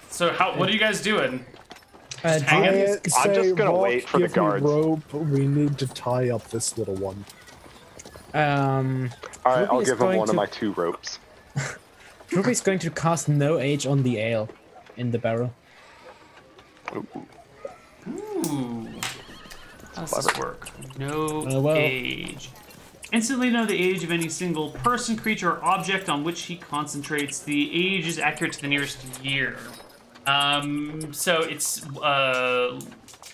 So what are you guys doing?
Drew-
hanging?
I'm just gonna wait for the
give me
guards.
rope. We need to tie up this little one.
all right, I'll
Ruby is
give him
going
one
to-
of my 2 ropes.
Ruby's going to cast no age on the ale in the barrel.
Ooh. How does this work? No
well.
age. Instantly know the age of any single person, creature, or object on which he concentrates. The age is accurate to the nearest year. So it's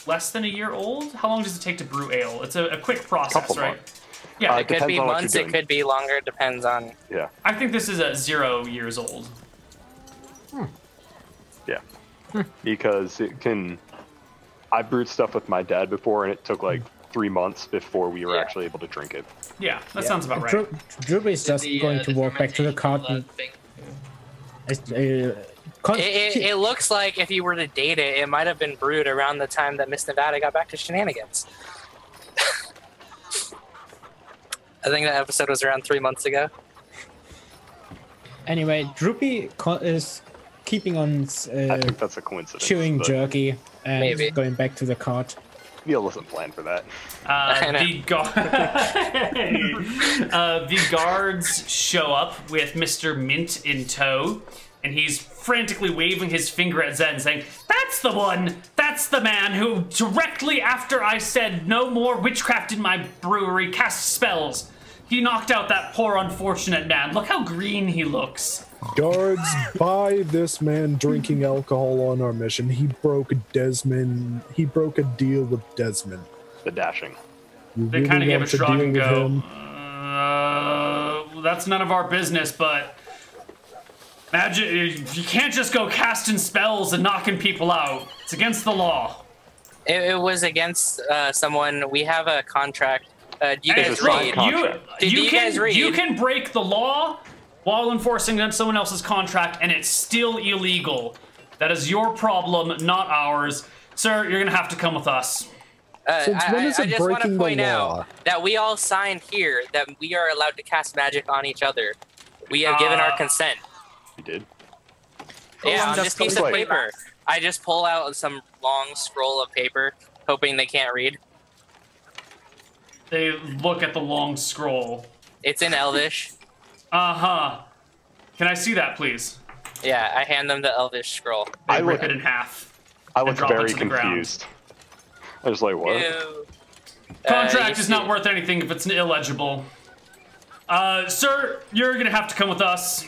less than a year old? How long does it take to brew ale? It's a quick process,
Couple
right?
months.
Yeah,
It could
Depends
be
on what you're
months, it
doing.
could be longer, depends on...
Yeah.
I think this is at 0 years old.
Yeah. Because I brewed stuff with my dad before, and it took like 3 months before we were actually able to drink it.
Yeah, that sounds about right.
Ruby is just going to walk back to the cart and
It looks like if you were to date it, it might have been brewed around the time that Miss Nevada got back to Shenanigans. I think that episode was around 3 months ago.
Anyway, Droopy is keeping on
I think that's a coincidence.
chewing
but
jerky and
Maybe.
going back to the cart.
Neal doesn't plan for that.
The guards show up with Mr. Mint in tow, and he's frantically waving his finger at Zen, saying, "That's the one! That's the man who, directly after I said no more witchcraft in my brewery, cast spells. He knocked out that poor unfortunate man. Look how green he looks."
Guards, by this man drinking alcohol on our mission. He broke Desmond. He broke a deal with Desmond.
The dashing.
You
They kind of give a
want to
shrug
deal
and
with
go,
him?
that's none of our business, but imagine, you can't just go casting spells and knocking people out. It's against the law.
It was against someone. We have a contract. Do you
Hey,
guys
It's a
read?
contract.
Did you guys read?
You can break the law while enforcing someone else's contract, and it's still illegal. That is your problem, not ours. Sir, you're gonna have to come with us.
Since when is
I
it
just want to
breaking the
point
law?
out that we all signed here that we are allowed to cast magic on each other. We have given our consent.
You did?
Yeah, on
just
this piece of
like-
paper. I just pull out some long scroll of paper, hoping they can't read.
They look at the long scroll.
It's in Elvish.
Uh-huh. Can I see that, please?
Yeah, I hand them the Elvish scroll.
They
I
rip
look-
it in half.
I looked
drop it
very
to the ground.
confused. I was like, what?
Ew.
Contract
you
is not
see-
worth anything if it's illegible. Sir, you're gonna have to come with us.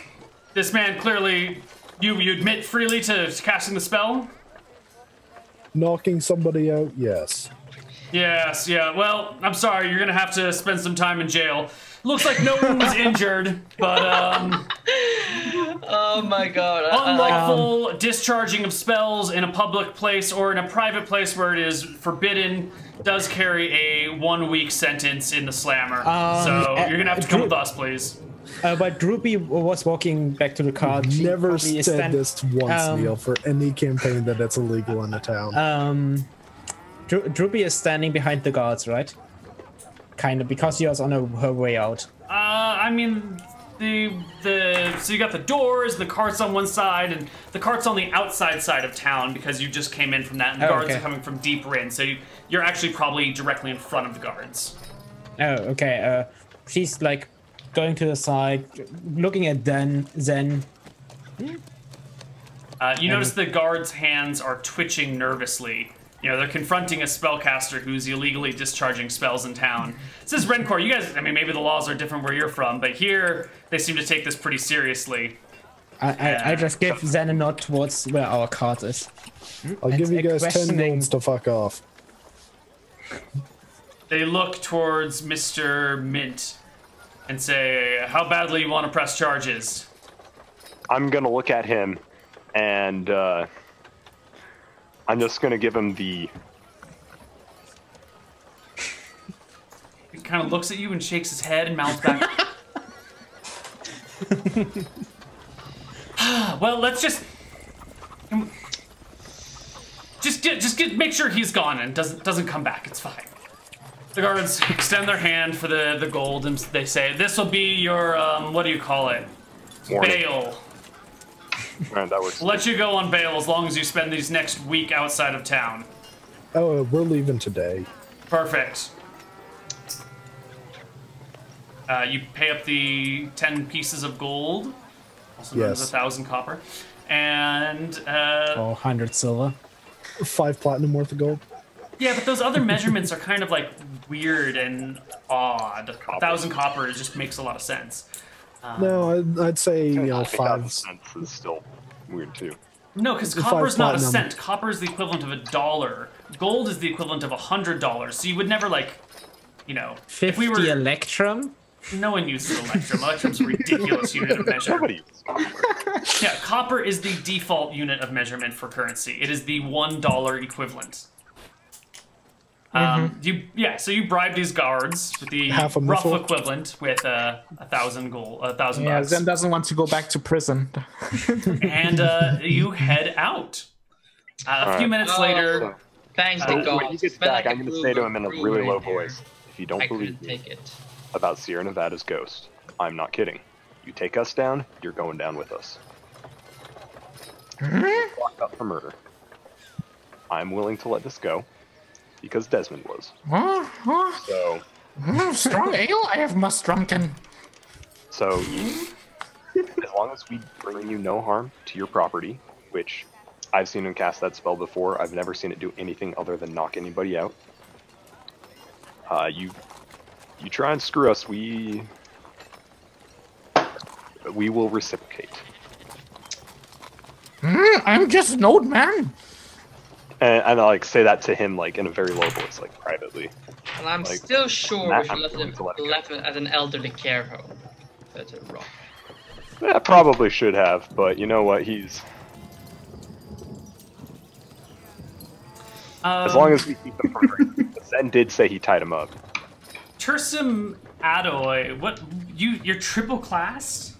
This man clearly, you admit freely to casting the spell?
Knocking somebody out, yes.
Yes, yeah. Well, I'm sorry, you're gonna have to spend some time in jail. Looks like no one was injured, but
Oh my god.
unlawful discharging of spells in a public place or in a private place where it is forbidden does carry a 1-week sentence in the slammer. So you're gonna have to come with us, please.
But Droopy was walking back to the cart. She
Never
probably is
said this once,
um,
Neil, for any campaign that it's illegal in a town.
Droopy is standing behind the guards, right? Kind of, because she was on her way out.
I mean, so you got the doors, the cart's on one side, and the cart's on the outside side of town because you just came in from that, and the guards are coming from deeper in, so you're actually probably directly in front of the guards.
Oh, okay. She's like going to the side, looking at Zen.
You notice the guards' hands are twitching nervously. You know, they're confronting a spellcaster who's illegally discharging spells in town. This is Rencor. You guys, I mean, maybe the laws are different where you're from, but here they seem to take this pretty seriously.
I just give Zen a nod towards where our cart is.
I'll give you guys 10 goals to fuck off.
They look towards Mr. Mint and say, how badly you want to press charges?
I'm going to look at him and I'm just going to give him the...
He kind of looks at you and shakes his head and mouths back. Well, let's just make sure he's gone and doesn't come back. It's fine. The guards extend their hand for the gold and they say, "This will be your what do you call it? Bail."
Right, that works.
Let you go on bail as long as you spend these next week outside of town.
Oh, we're leaving today.
Perfect. You pay up the 10 pieces of gold, also known as 1,000 copper, and
100 silver.
5 platinum worth of gold.
Yeah, but those other measurements are kind of like weird and odd. 1,000 copper just makes a lot of sense.
No, I'd say
5 cents is still weird too.
No, because copper is not a cent. Copper is the equivalent of $1. Gold is the equivalent of $100. So you would never if we were
electrum.
No one uses electrum. Electrum's a ridiculous unit of measurement. Yeah, copper is the default unit of measurement for currency. It is the $1 equivalent. So you bribe these guards with the rough equivalent with 1,000 gold, 1,000 bucks.
Zen doesn't want to go back to prison.
And you head out. A few minutes later,
thanks to God.
When he gets back, I'm going to say to him in a really low voice, if you don't believe me about Sierra Nevada's ghost, I'm not kidding. You take us down, you're going down with us. Locked up for murder. I'm willing to let this go. Because Desmond was. So.
Strong ale I have must drunken.
So, as long as we bring you no harm to your property, which I've seen him cast that spell before, I've never seen it do anything other than knock anybody out. You try and screw us, we will reciprocate.
I'm just an old man.
And I say that to him in a very low voice, privately.
And I'm still sure we should left him at an elderly care home. That's a rock.
Yeah, probably should have, but you know what? He's as long as we keep him from hurting. Zen did say he tied him up.
Tursim Adoy, you're triple classed?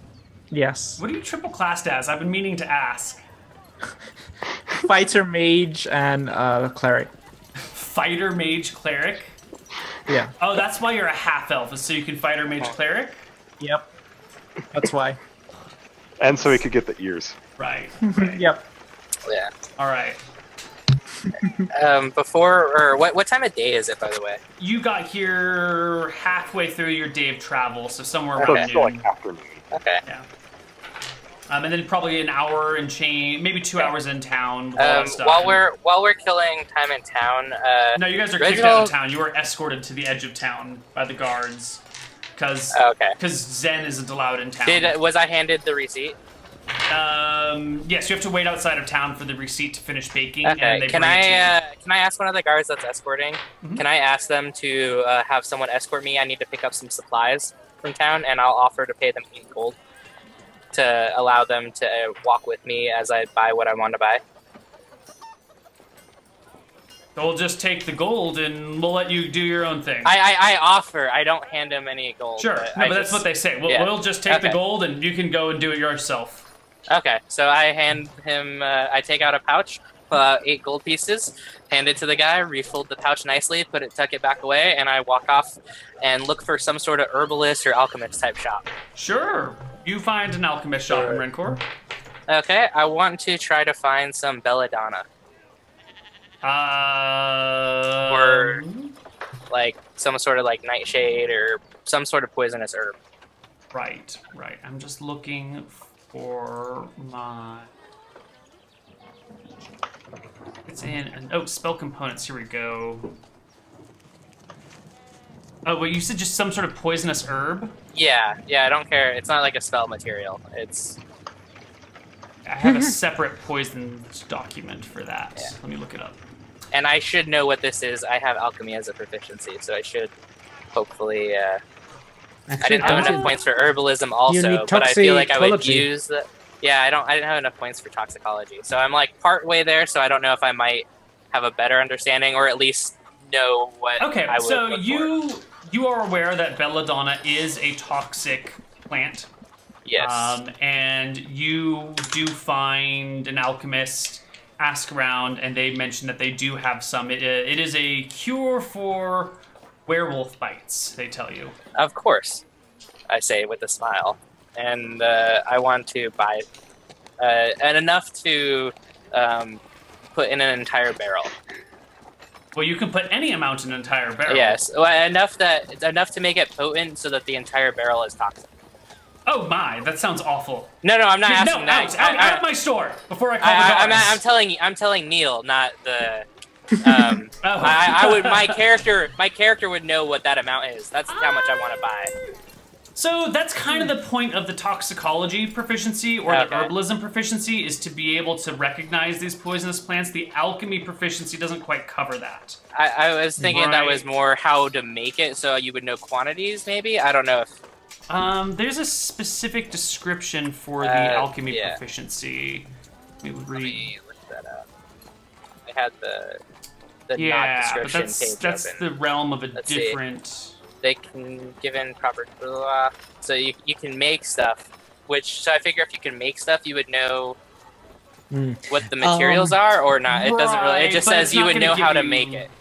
Yes.
What are you triple classed as? I've been meaning to ask.
Fighter, mage, and cleric.
Fighter, mage, cleric?
Yeah.
Oh, that's why you're a half-elf, so you can fighter, mage, cleric?
Yep. That's why.
And so he could get the ears.
Right.
Yep.
Yeah.
All right.
What time of day is it, by the way?
You got here halfway through your day of travel, so somewhere around
So
noon.
it's still afternoon.
Okay.
Yeah. And then probably an hour and change, maybe 2 hours in town. With all that stuff.
While we're killing time in town.
No, you guys are kicked out of town. You were escorted to the edge of town by the guards, because Zen isn't allowed in town.
Was I handed the receipt?
Yes, you have to wait outside of town for the receipt to finish baking.
Okay.
And they
Can I ask one of the guards that's escorting?
Mm-hmm.
Can I ask them to have someone escort me? I need to pick up some supplies from town, and I'll offer to pay them 8 gold to allow them to walk with me as I buy what I want to buy.
We'll just take the gold and we'll let you do your own thing.
I offer. I don't hand him any gold.
Sure. But that's what they say. We'll just take the gold and you can go and do it yourself.
Okay. So I hand him. I take out a pouch, pull out 8 gold pieces, hand it to the guy, refold the pouch nicely, tuck it back away, and I walk off and look for some sort of herbalist or alchemist type shop.
Sure. You find an alchemist shop in Rencor.
Okay, I want to try to find some belladonna. Or like some sort of like nightshade or some sort of poisonous herb.
Right. I'm just looking for my... It's in... Oh, spell components. Here we go. Oh, well, you said just some sort of poisonous herb?
Yeah, I don't care. It's not like a spell material. It's...
I have a separate poison document for that.
Yeah.
Let me look it up.
And I should know what this is. I have alchemy as a proficiency, so I should hopefully... I didn't have enough points for herbalism also, but I feel like I would use that. Yeah, I didn't have enough points for toxicology. So I'm like part way there, so I don't know if I might have a better understanding or at least know what I would look for.
You are aware that belladonna is a toxic plant.
Yes.
And you do find an alchemist, ask around, and they mention that they do have some. It is a cure for werewolf bites, they tell you.
Of course, I say with a smile. And I want to buy it. And enough to put in an entire barrel.
Well, you can put any amount in an entire barrel.
Yes, well, enough to make it potent so that the entire barrel is toxic.
Oh my, that sounds awful.
No, I'm not asking
no,
that.
out of my store before I call the guards.
I'm telling Neal, not the.
Oh.
My character would know what that amount is. That's how much I want to buy.
So that's kind of the point of the toxicology proficiency or the herbalism proficiency, is to be able to recognize these poisonous plants. The alchemy proficiency doesn't quite cover that.
I was thinking that was more how to make it, so you would know quantities, maybe? I don't know if...
There's a specific description for the alchemy proficiency. Let me
look that up. I had the not description
but
page
that's
open.
the realm of a
Let's
different...
See. They can give in proper... So you can make stuff, so I figure if you can make stuff, you would know what the materials are or not. It doesn't really... It just says you would know how to make it.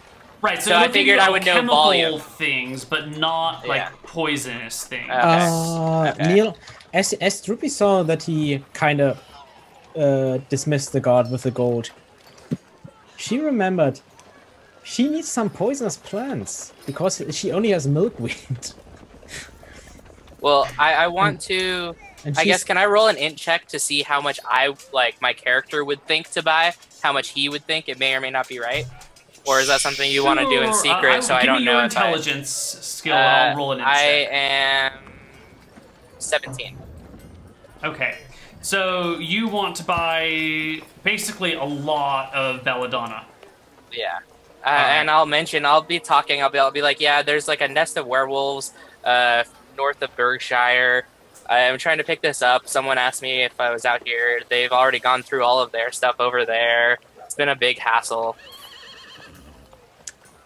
Right,
so I figured I would know volume.
Things, but not like poisonous things.
Neal, as Droopy saw that he kind of dismissed the guard with the gold, she remembered she needs some poisonous plants because she only has milkweed.
Well, I want to... I guess, can I roll an int check to see how much my character would think to buy? How much he would think? It may or may not be right. Or is that something you want to do in secret, so I don't know if
intelligence skill, and I'll roll an int check.
I am 17.
Okay. So you want to buy basically a lot of belladonna.
Yeah. And I'll be talking, I'll be like, yeah, there's like a nest of werewolves north of Berkshire. I'm trying to pick this up. Someone asked me if I was out here. They've already gone through all of their stuff over there. It's been a big hassle.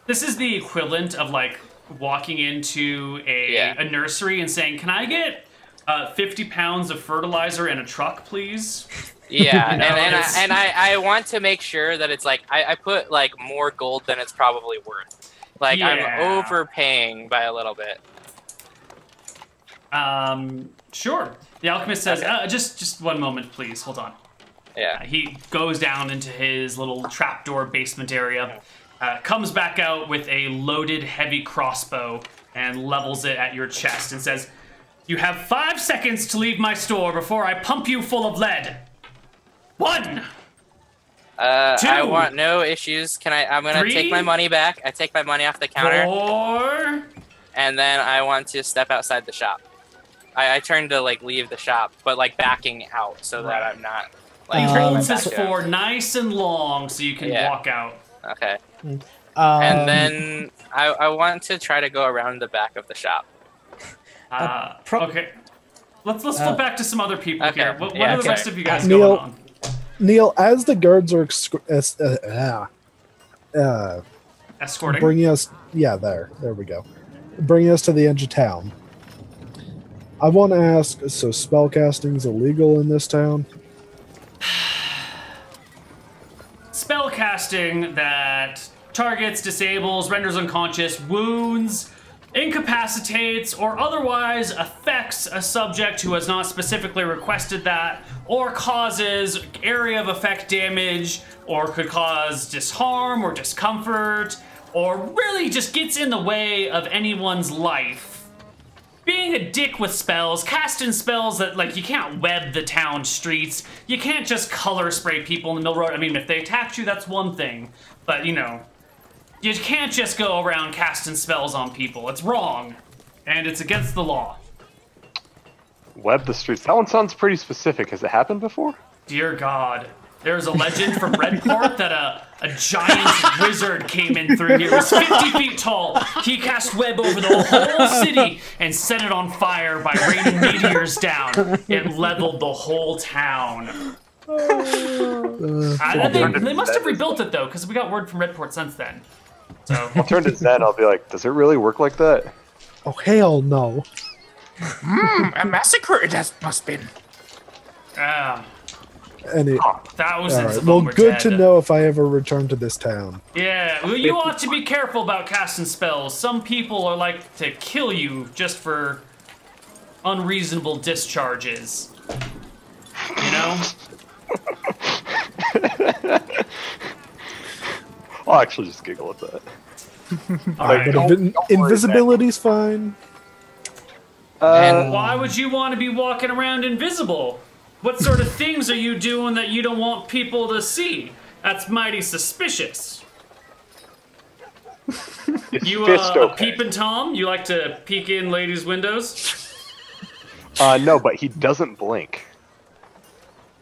This is the equivalent of like walking into a nursery and saying, "Can I get 50 pounds of fertilizer in a truck, please?"
Yeah, and I want to make sure that it's like I put like more gold than it's probably worth. Like I'm overpaying by a little bit.
Sure. The alchemist says, "Just one moment, please. Hold on."
Yeah.
He goes down into his little trapdoor basement area. Comes back out with a loaded heavy crossbow and levels it at your chest and says, "You have 5 seconds to leave my store before I pump you full of lead. 1. 2.
I want no issues. I'm gonna
3,
take my money back. I take my money off the counter.
4.
And then I want to step outside the shop. I turn to like leave the shop, but like backing out so that I'm not like
He holds his 4 nice and long so you can walk out.
Okay. And then I want to try to go around the back of the shop.
Okay. Let's flip back to some other people here. What are the rest of you guys
Neal,
going on?
Neal, as the guards are
Escorting?
bringing us... Yeah, there we go. Bringing us to the edge of town. I want to ask, so spellcasting's illegal in this town?
casting that targets, disables, renders unconscious, wounds, incapacitates, or otherwise affects a subject who has not specifically requested that, or causes area of effect damage, or could cause disharm or discomfort, or really just gets in the way of anyone's life. Being a dick with spells, casting spells that, like, you can't web the town streets, you can't just color spray people in the middle of the road. I mean, if they attacked you, that's one thing, but, you know, you can't just go around casting spells on people. It's wrong, and it's against the law.
Web the streets. That one sounds pretty specific. Has it happened before?
Dear God. There's a legend from Redport that a giant wizard came in through here. He was 50 feet tall. He cast web over the whole city and set it on fire by raining meteors down. It leveled the whole town. They must have rebuilt it, though, because we got word from Redport since then. So
I'll turn to Zen. I'll be like, does it really work like that?
Oh, hell no.
A massacre it must been.
And
thousands
right.
of
Well,
them were
good
dead.
to know if I ever return to this town.
Yeah, well, you ought to be careful about casting spells. Some people are like to kill you just for unreasonable discharges. You know?
I'll actually just giggle at that.
Alright.
But invisibility's fine.
And why would you want to be walking around invisible? What sort of things are you doing that you don't want people to see? That's mighty suspicious. You a peeping Tom? You like to peek in ladies' windows?
No, but he doesn't blink.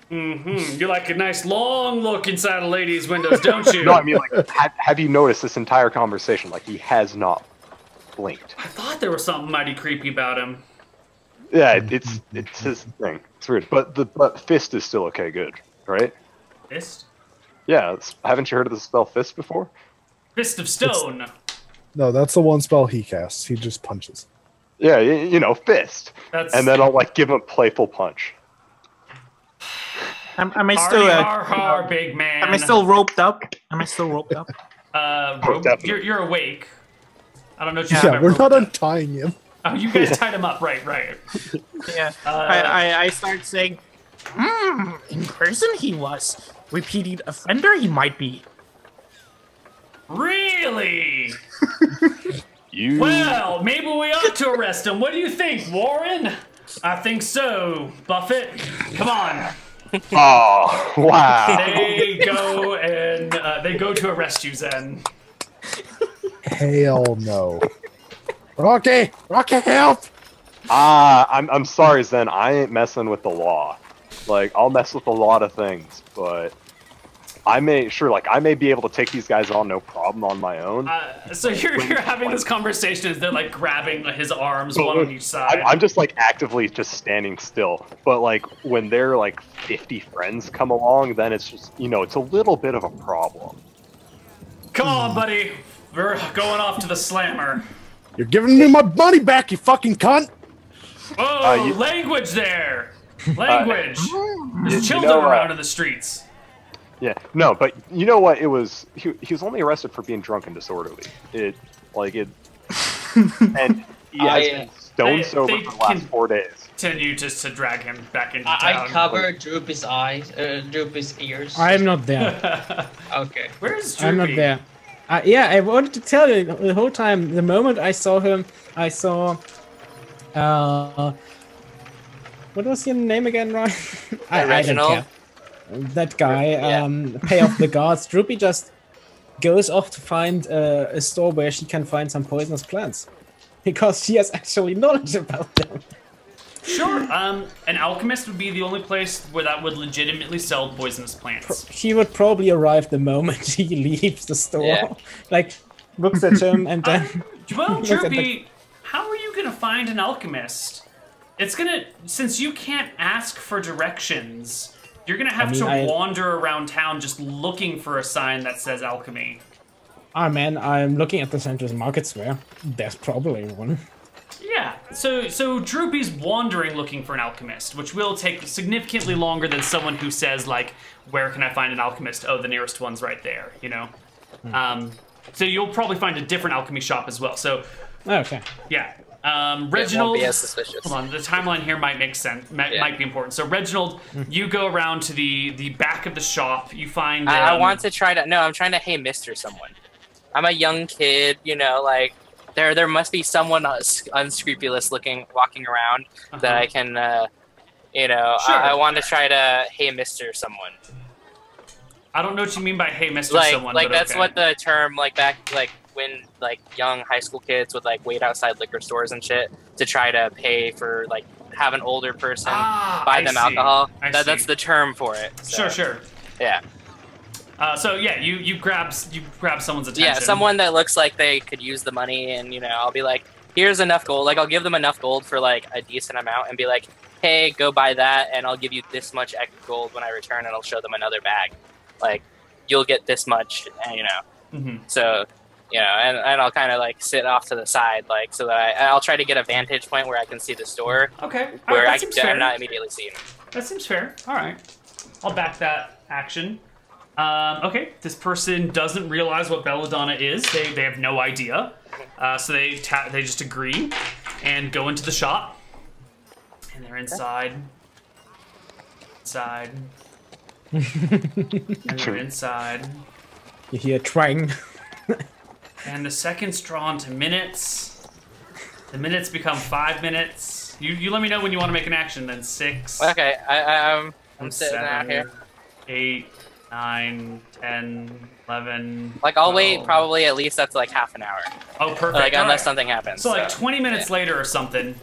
You like a nice long look inside a lady's windows, don't you?
No, I mean, like, have you noticed this entire conversation? Like, he has not blinked.
I thought there was something mighty creepy about him.
Yeah, it's his thing. It's weird, but fist is still okay. Good, right?
Fist?
Yeah, haven't you heard of the spell fist before?
Fist of stone.
No, that's the one spell he casts. He just punches.
Yeah, you know, fist. And then I'll like give him a playful punch.
Am I still
big man?
Am I still roped up? Am I still roped up?
You're awake. I don't know what you
Yeah, we're not untying him.
Oh, you guys tied him up, right?
Yeah. I start saying, in person he was. Repeated offender he might be.
Really? Well, maybe we ought to arrest him. What do you think, Warren? I think so, Buffett. Come on.
Oh, wow.
They go to arrest you, Zen.
Hell no. Rocky, help!
I'm sorry, Zen. I ain't messing with the law. Like, I'll mess with a lot of things, but I may be able to take these guys on no problem on my own.
So you're having this conversation as they're like grabbing his arms, one on each side.
I'm just like actively just standing still. But like when their like 50 friends come along, then it's just, you know, it's a little bit of a problem.
Come on, buddy. We're going off to the slammer.
You're giving me my money back, you fucking cunt!
Oh, language there! Language! There's children around in the streets.
Yeah, no, but you know what? It was he was only arrested for being drunk and disorderly. And he has been stone sober for the last 4 days.
Continue just to drag him back into town.
I cover Droopy's eyes, Droopy's ears.
I'm not there.
Okay.
Where's Droopy?
I'm not there. Yeah, I wanted to tell you the whole time. The moment I saw him, I saw. What was your name again, Ron? I don't care. That guy, pay off the guards. Droopy just goes off to find a store where she can find some poisonous plants. Because she has actually knowledge about them.
Sure. An alchemist would be the only place where that would legitimately sell poisonous plants.
She would probably arrive the moment he leaves the store.
Yeah.
Like, looks at him and then...
Well, Droopy, how are you going to find an alchemist? It's going to... Since you can't ask for directions... You're gonna have to wander around town just looking for a sign that says alchemy.
Ah, man, I'm looking at the Central Market Square. There's probably one.
Yeah, Yeah, so Droopy's wandering looking for an alchemist, which will take significantly longer than someone who says, like, where can I find an alchemist? Oh, the nearest one's right there, you know? So you'll probably find a different alchemy shop as well. So,
Okay.
yeah. Reginald,
won't be as suspicious.
hold on, the timeline here might make sense, might be important. So Reginald, you go around to the back of the shop, you find...
I want to try to, no, I'm trying to hey mister someone. I'm a young kid, you know, like, there must be someone unscrupulous looking, walking around that I can, you know,
Sure.
I want to try to hey mister someone.
I don't know what you mean by hey Mr.
Like,
someone,
like
but
that's
okay.
what the term, like, back, like, when, like, young high school kids would, like, wait outside liquor stores and shit to try to pay for, like, have an older person buy them alcohol. That's the term for it. So,
Sure.
Yeah.
So yeah, you grab someone's attention.
Yeah, someone that looks like they could use the money, and, you know, I'll be like, here's enough gold. Like, I'll give them enough gold for, like, a decent amount and be like, hey, go buy that, and I'll give you this much extra gold when I return, and I'll show them another bag. Like, you'll get this much, and, you know. So, you know, and I'll kind of, like, sit off to the side, like, so that I'll try to get a vantage point where I can see the store.
Okay.
Where
That seems fair.
I'm not immediately seen.
That seems fair. All right. I'll back that action. Okay, this person doesn't realize what belladonna is. They have no idea. So they just agree and go into the shop. And they're inside. And they're inside.
You hear twang.
And the seconds draw into minutes. The minutes become 5 minutes. You let me know when you want to make an action. Then 6.
Okay, I'm sitting
7,
out here.
8, 9, 10, 11.
Like, I'll
12.
wait probably at least up to, like, half an hour.
Oh, perfect.
Like,
All
unless
right.
something happens.
So, like 20 minutes later or something.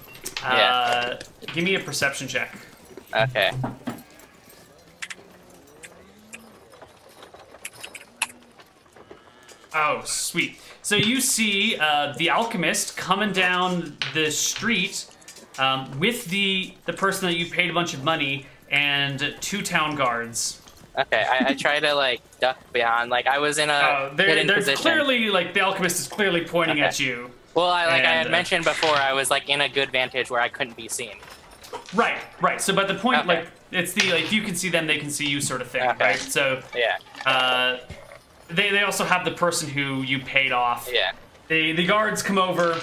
Yeah.
Give me a perception check.
Okay.
Oh, sweet. So you see the alchemist coming down the street with the person that you paid a bunch of money and 2 town guards.
Okay, I try to, like, duck beyond. Like, I was in a hidden
There's
position.
clearly, like, the alchemist is clearly pointing at you.
Well, like I had
and,
mentioned before, I was, like, in a good vantage where I couldn't be seen.
Right. So, but the point,
Okay.
like, it's the, like, if you can see them, they can see you sort of thing,
Okay.
right? So,
Yeah.
they also have the person who you paid off.
Yeah.
The guards come over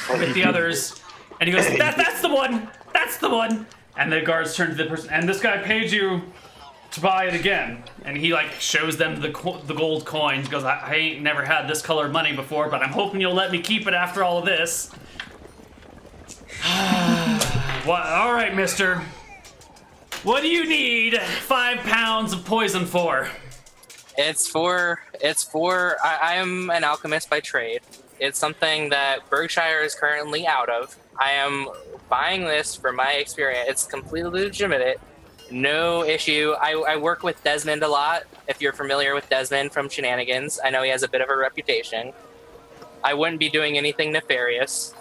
with the others, and he goes, that's the one! That's the one! And the guards turn to the person, and this guy paid you to buy it again. And he, like, shows them the gold coins. Goes, I ain't never had this color of money before, but I'm hoping you'll let me keep it after all of this. What? All right, mister. What do you need 5 pounds of poison for?
I am an alchemist by trade. It's something that Berkshire is currently out of. I am buying this for my experience. It's completely legitimate. No issue. I work with Desmond a lot. If you're familiar with Desmond from Shenanigans, I know he has a bit of a reputation. I wouldn't be doing anything nefarious.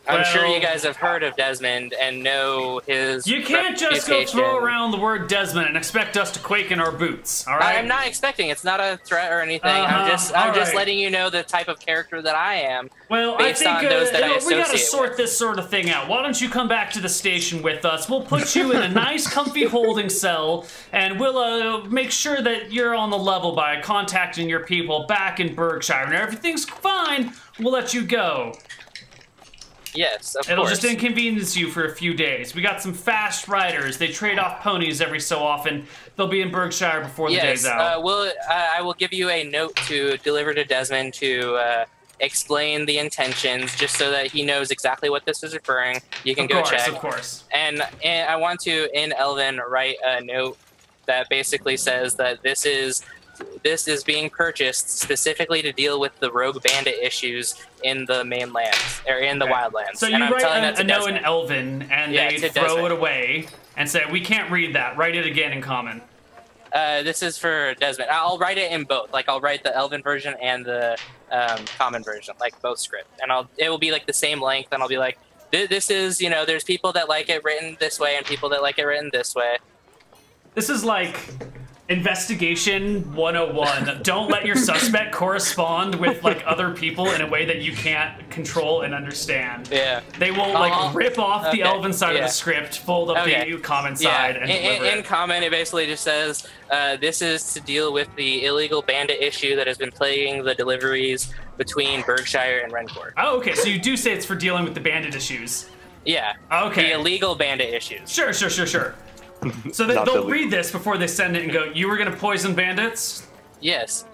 I'm sure you guys have heard of Desmond and know his
You can't just go throw around the word Desmond and expect us to quake in our boots, all right?
I'm not expecting. It's not a threat or anything. I'm just
right.
letting you know the type of character that I am.
Well,
based
I think
on those that I
we
associate
gotta sort
with.
this sort of thing out. Why don't you come back to the station with us? We'll put you in a nice, comfy holding cell, and we'll make sure that you're on the level by contacting your people back in Berkshire. And if everything's fine, we'll let you go.
Yes, of
It'll
course.
just inconvenience you for a few days. We got some fast riders. They trade off ponies every so often. They'll be in Berkshire before the day's out.
I will give you a note to deliver to Desmond to explain the intentions, just so that he knows exactly what this is referring. You can go check.
Of course.
And I want to, in Elven, write a note that basically says that this is being purchased specifically to deal with the rogue bandit issues in the mainland, or in the wildlands.
So you
and I'm telling
write
that
a
to
note in
Desmond.
Elven, and
Yeah,
they
to
throw
Desmond.
it away and say, we can't read that. Write it again in common.
This is for Desmond. I'll write it in both. Like, I'll write the Elven version and the common version, like both script. And it will be like the same length, and I'll be like, this is, you know, there's people that like it written this way and people that like it written this way.
This is like Investigation 101. Don't let your suspect correspond with like other people in a way that you can't control and understand.
Yeah.
They will like rip off the elven side of the script, fold up the common side, and deliver
in
it.
common, it basically just says, this is to deal with the illegal bandit issue that has been plaguing the deliveries between Berkshire and Rencourt.
Oh, okay. So you do say it's for dealing with the bandit issues.
Yeah.
Okay.
The illegal bandit issues.
Sure. So they'll read this before they send it and go, you were going to poison bandits?
Yes.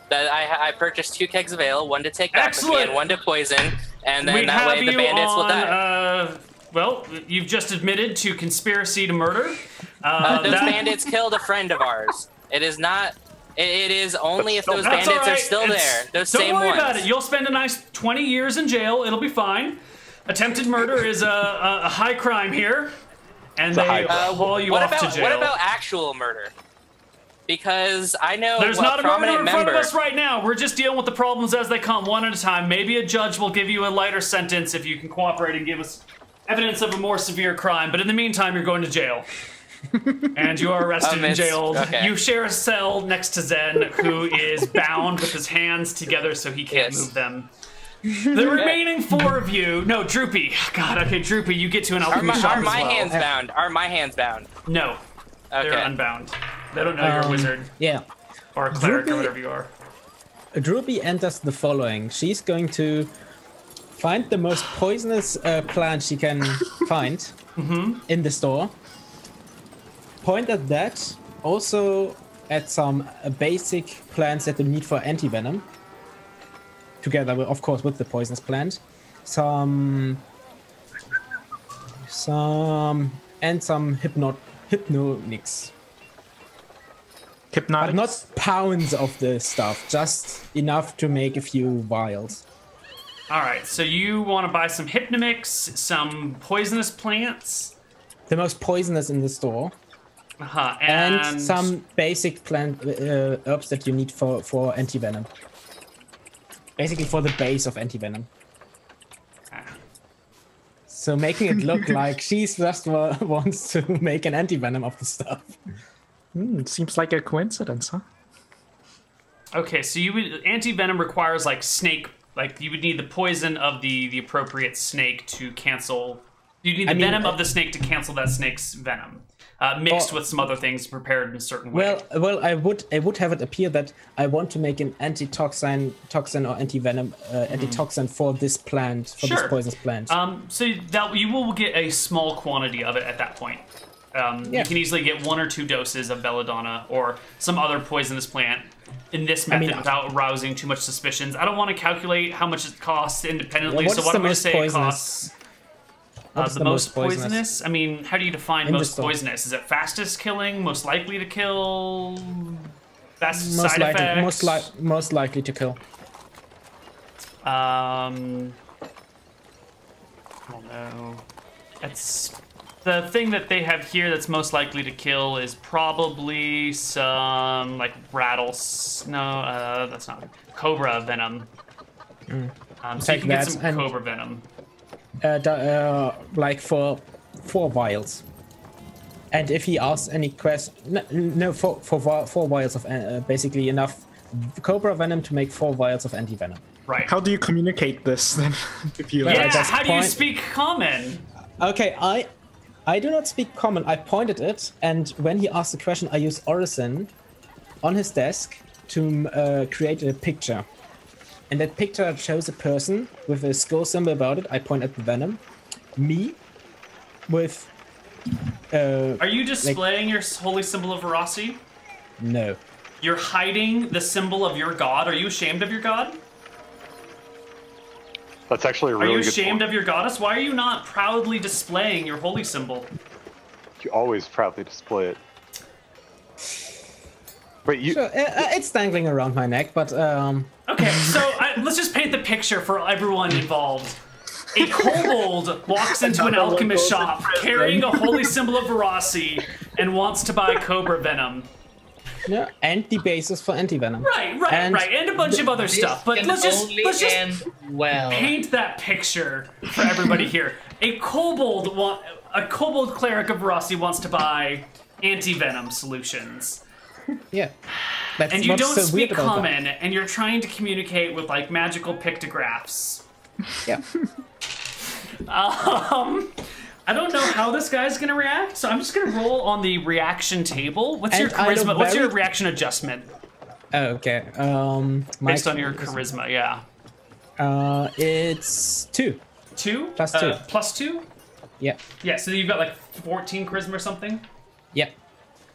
I purchased 2 kegs of ale, 1 to take back with me
Excellent.
and 1 to poison, and then
We
that way
have
the
you
bandits will
on,
die.
well, you've just admitted to conspiracy to murder.
Those bandits killed a friend of ours. It is not... It is only if those
That's
bandits
all right.
are still there. Those
Don't
same
worry
ones.
about it. You'll spend a nice 20 years in jail. It'll be fine. Attempted murder is a high crime here. And they haul you off to jail.
What about actual murder? Because I know
There's
a
not a murderer
prominent
in
member.
front of us right now. We're just dealing with the problems as they come, one at a time. Maybe a judge will give you a lighter sentence if you can cooperate and give us evidence of a more severe crime. But in the meantime, you're going to jail. And you are arrested and jailed.
Okay.
You share a cell next to Zen, who is bound with his hands together so he can't move them. The remaining 4 of you... No, Droopy. God, okay, Droopy, you get to an alchemy shop
Are
as
my
well.
hands bound? Are my hands bound?
No.
Okay.
They're unbound. They don't know you're a wizard.
Yeah.
Or a cleric,
Droopy-
or whatever you are.
Droopy enters the following. She's going to find the most poisonous plant she can find in the store. Point at that. Also at some basic plants that you need for anti-venom. Together, with, of course, with the poisonous plant. Some hypnonics.
Hypnotic.
But not pounds of the stuff, just enough to make a few vials.
All right, so you want to buy some Hypnomix, some poisonous plants.
The most poisonous in the store.
And
And some basic plant herbs that you need for anti-venom. Basically for the base of anti-venom. So making it look like she's just wants to make an anti-venom of the stuff.
Seems like a coincidence, huh?
Okay, so you would anti-venom requires like snake, like you would need the poison of the appropriate snake to cancel. You need the venom of the snake to cancel that snake's venom. Mixed with some other things prepared in a certain way.
Well, I would have it appear that I want to make an toxin or anti-venom antitoxin for this plant, for this poisonous plant.
So that you will get a small quantity of it at that point. You can easily get 1 or 2 doses of belladonna or some other poisonous plant in this method without arousing too much suspicions. I don't want to calculate how much it costs independently, so why don't we say it costs... the most poisonous? I mean, how do you define most poisonous? Is it fastest killing, most likely to kill, best side effects?
Most likely to kill.
I don't know. It's the thing that they have here that's most likely to kill is probably some like that's not cobra venom. So you can get some cobra venom.
Like for 4 vials. And if he asks any question, no, for 4 vials of basically enough cobra venom to make 4 vials of anti-venom.
Right.
How do you communicate this then? If you
how do you speak common?
Okay, I do not speak common. I pointed it, and when he asked the question, I used Erickson on his desk to create a picture. And that picture shows a person with a skull symbol about it. I point at the venom. Me with...
Are you displaying your holy symbol of Verasi?
No.
You're hiding the symbol of your god. Are you ashamed of your god?
That's actually a really good
Are you ashamed
point.
of your goddess? Why are you not proudly displaying your holy symbol?
You always proudly display it. Wait, you...
Sure, it's dangling around my neck, but...
Okay, so let's just paint the picture for everyone involved. A kobold walks into an alchemist shop carrying a holy symbol of Verasi and wants to buy cobra venom.
Yeah, and the basis for anti-venom.
Right, and a bunch of other stuff. But let's just paint that picture for everybody here. A kobold cleric of Verasi wants to buy anti-venom solutions.
Yeah. That's
And you
what's
don't
so
speak
weird about that.
common, and you're trying to communicate with like magical pictographs.
Yeah.
I don't know how this guy's gonna react, so I'm just gonna roll on the reaction table. What's your
And I know
charisma? What's your
very-
reaction adjustment
Oh, okay.
based on your charisma? Yeah,
it's 2.
2
Plus 2.
Plus 2.
Yeah.
Yeah, so you've got like 14 charisma or something.
Yeah.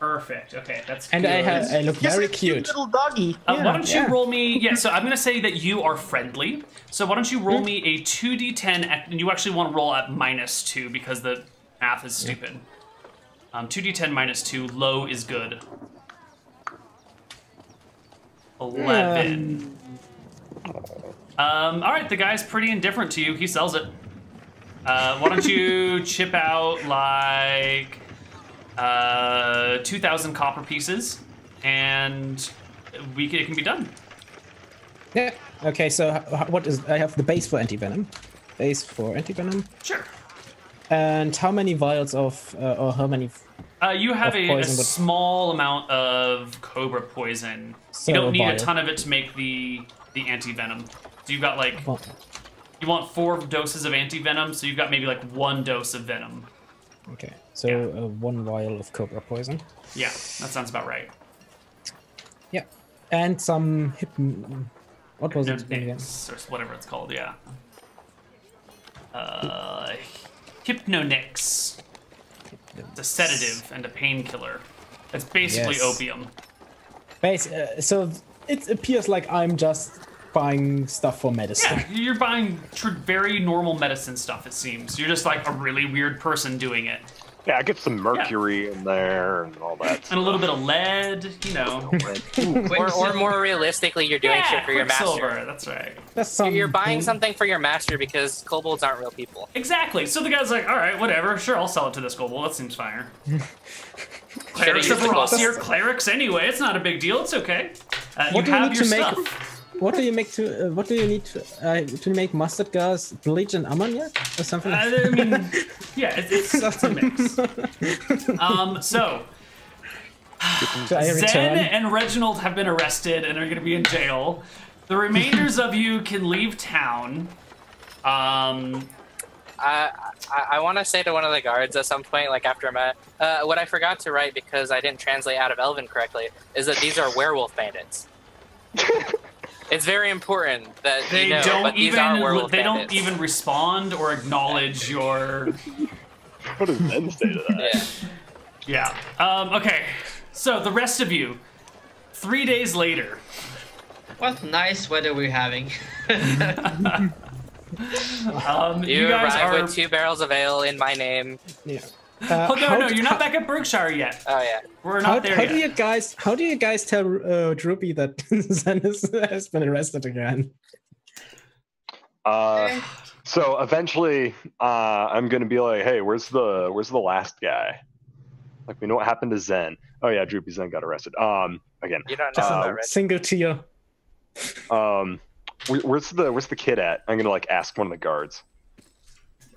Perfect. Okay, that's
And
good.
I look very cute.
Little doggy.
Why don't you
Yeah.
roll me? Yeah, so I'm gonna say that you are friendly. So why don't you roll me a 2d10, and you actually want to roll at -2 because the math is stupid. 2d10 -2. Low is good. 11. All right, the guy's pretty indifferent to you. He sells it. Why don't you chip out like 2,000 copper pieces, and it can be done.
Yeah. Okay, so what is... I have the base for anti-venom. Base for anti-venom.
Sure.
And how many vials of... or how many...
You have
Of
a
poison, but-
small amount of cobra poison.
So
You don't need a
vial.
ton of it to make the anti-venom. So you've got like...
Well,
You want 4 doses of anti-venom, so you've got maybe like 1 dose of venom.
okay, so
Yeah.
1 vial of cobra poison.
Yeah, that sounds about right.
Yeah. And some... What was it again?
Hypnonix, or whatever it's called, yeah. Hypnonix. It's a sedative and a painkiller. It's basically
Yes.
opium.
So it appears like I'm just buying stuff for medicine.
Yeah, you're buying very normal medicine stuff, it seems. You're just like a really weird person doing it.
Yeah, I get some mercury in there and all that.
And a little bit of lead, you know.
Or more realistically, you're doing shit for your
Quicksilver,
master.
that's right.
That's some...
You're buying something for your master because kobolds aren't real people.
Exactly. So the guy's like, all right, whatever. Sure, I'll sell it to this kobold. That seems fine. Clerics
used
of
the
Rossi are
kobolds.
clerics anyway. It's not a big deal. It's okay.
What
You
do you
have
need
your
to make?
stuff.
What do you make to? What do you need to make mustard gas, bleach, and ammoniac or something? Like
I mean, yeah, it's a mix. So
So I
Zen
return.
and Reginald have been arrested and are going to be in jail. The remainders of you can leave town.
I want to say to one of the guards at some point, like after I met, what I forgot to write because I didn't translate out of Elven correctly is that these are werewolf bandits. It's very important that
They
you know,
don't
but these are werewolf
they don't
bandits.
even respond or acknowledge your.
What does Zen say to that?
Yeah.
Yeah. Okay. So the rest of you, 3 days later.
What nice weather we're having.
You
guys
arrive
are.
with 2 barrels of ale in my name.
Yeah.
Oh no, you're not back at Berkshire yet.
Oh yeah.
We're not there
How
yet.
do you guys tell Droopy that Zen has been arrested again?
So eventually, I'm gonna be like, "Hey, where's the last guy? Like, we know what happened to Zen. Oh yeah, Droopy Zen got arrested. Again,
You don't know that, right?
Single tier.
where's the kid at? I'm gonna like ask one of the guards.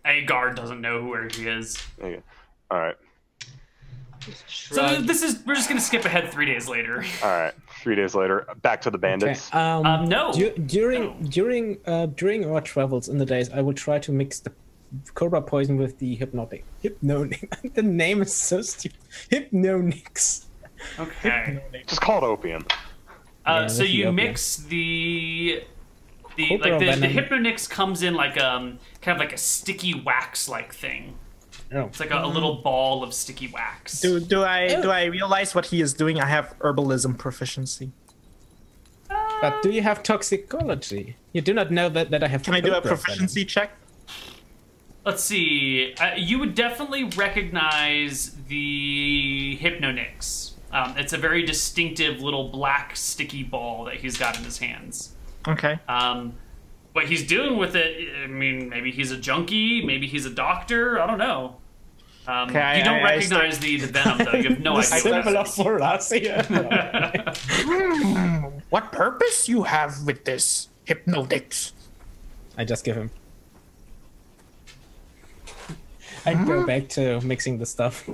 A guard doesn't know where he is.
Okay. All right,
So we're just gonna skip ahead 3 days later.
all right. 3 days later, back to the bandits.
No.
During our travels in the days, I will try to mix the cobra poison with the hypnotic. The name is so stupid. Hypnonix.
Okay.
Just call it opium.
So
with the
you
opium.
mix the
Cobra
the
venom.
Hypnonix comes in like kind of like a sticky wax like thing.
Oh.
It's like a little ball of sticky wax.
Do I realize what he is doing? I have herbalism proficiency.
But do you have toxicology? You do not know that I have.
Can I do a
cobra
proficiency check?
Let's see. You would definitely recognize the Hypnonix. It's a very distinctive little black sticky ball that he's got in his hands.
Okay.
What he's doing with it, I mean, maybe he's a junkie, maybe he's a doctor, I don't know.
Okay,
you don't
I
recognize the venom, though. You have no
venom.
idea what
Symbol
that
of
is.
for us here.
What purpose you have with this hypnotics?
I just give him. I go back to mixing the stuff.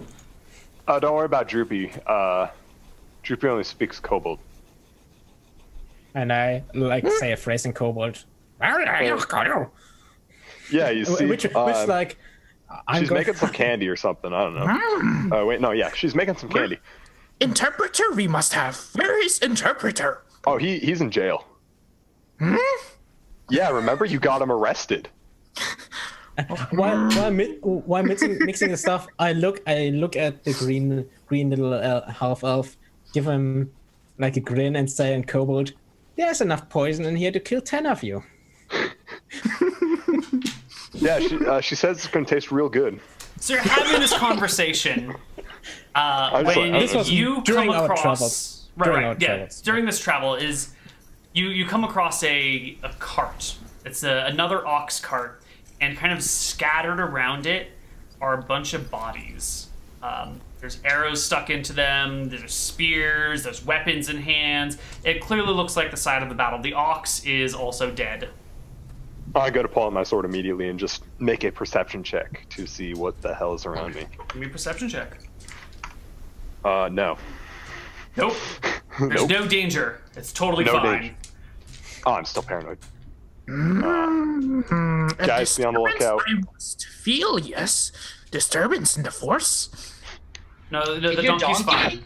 Don't worry about Droopy. Droopy only speaks kobold.
And I like say a phrase in kobold.
Yeah, you see.
Which like
she's making some candy or something. I don't know. Oh wait, no, yeah, she's making some candy.
Interpreter we must have. Where is interpreter?
Oh, he's in jail. Yeah, remember you got him arrested.
While mixing the stuff, I look at the green little half elf, give him like a grin, and say in kobold, "There's enough poison in here to kill 10 of you."
Yeah, she says it's gonna taste real good.
So you're having this conversation when
This was
you come
during our
across
travels.
during this travel is you come across a cart. It's another ox cart, and kind of scattered around it are a bunch of bodies. There's arrows stuck into them, there's spears, there's weapons in hands. It clearly looks like the site of the battle. The ox is also dead.
I go to pull out my sword immediately and just make a perception check to see what the hell is around me.
Give me a perception check.
No.
Nope. There's no danger. It's totally fine.
Danger. Oh, I'm still paranoid. Guys, be on the lookout.
I must feel, yes. Disturbance in the force.
No, the donkey's fine.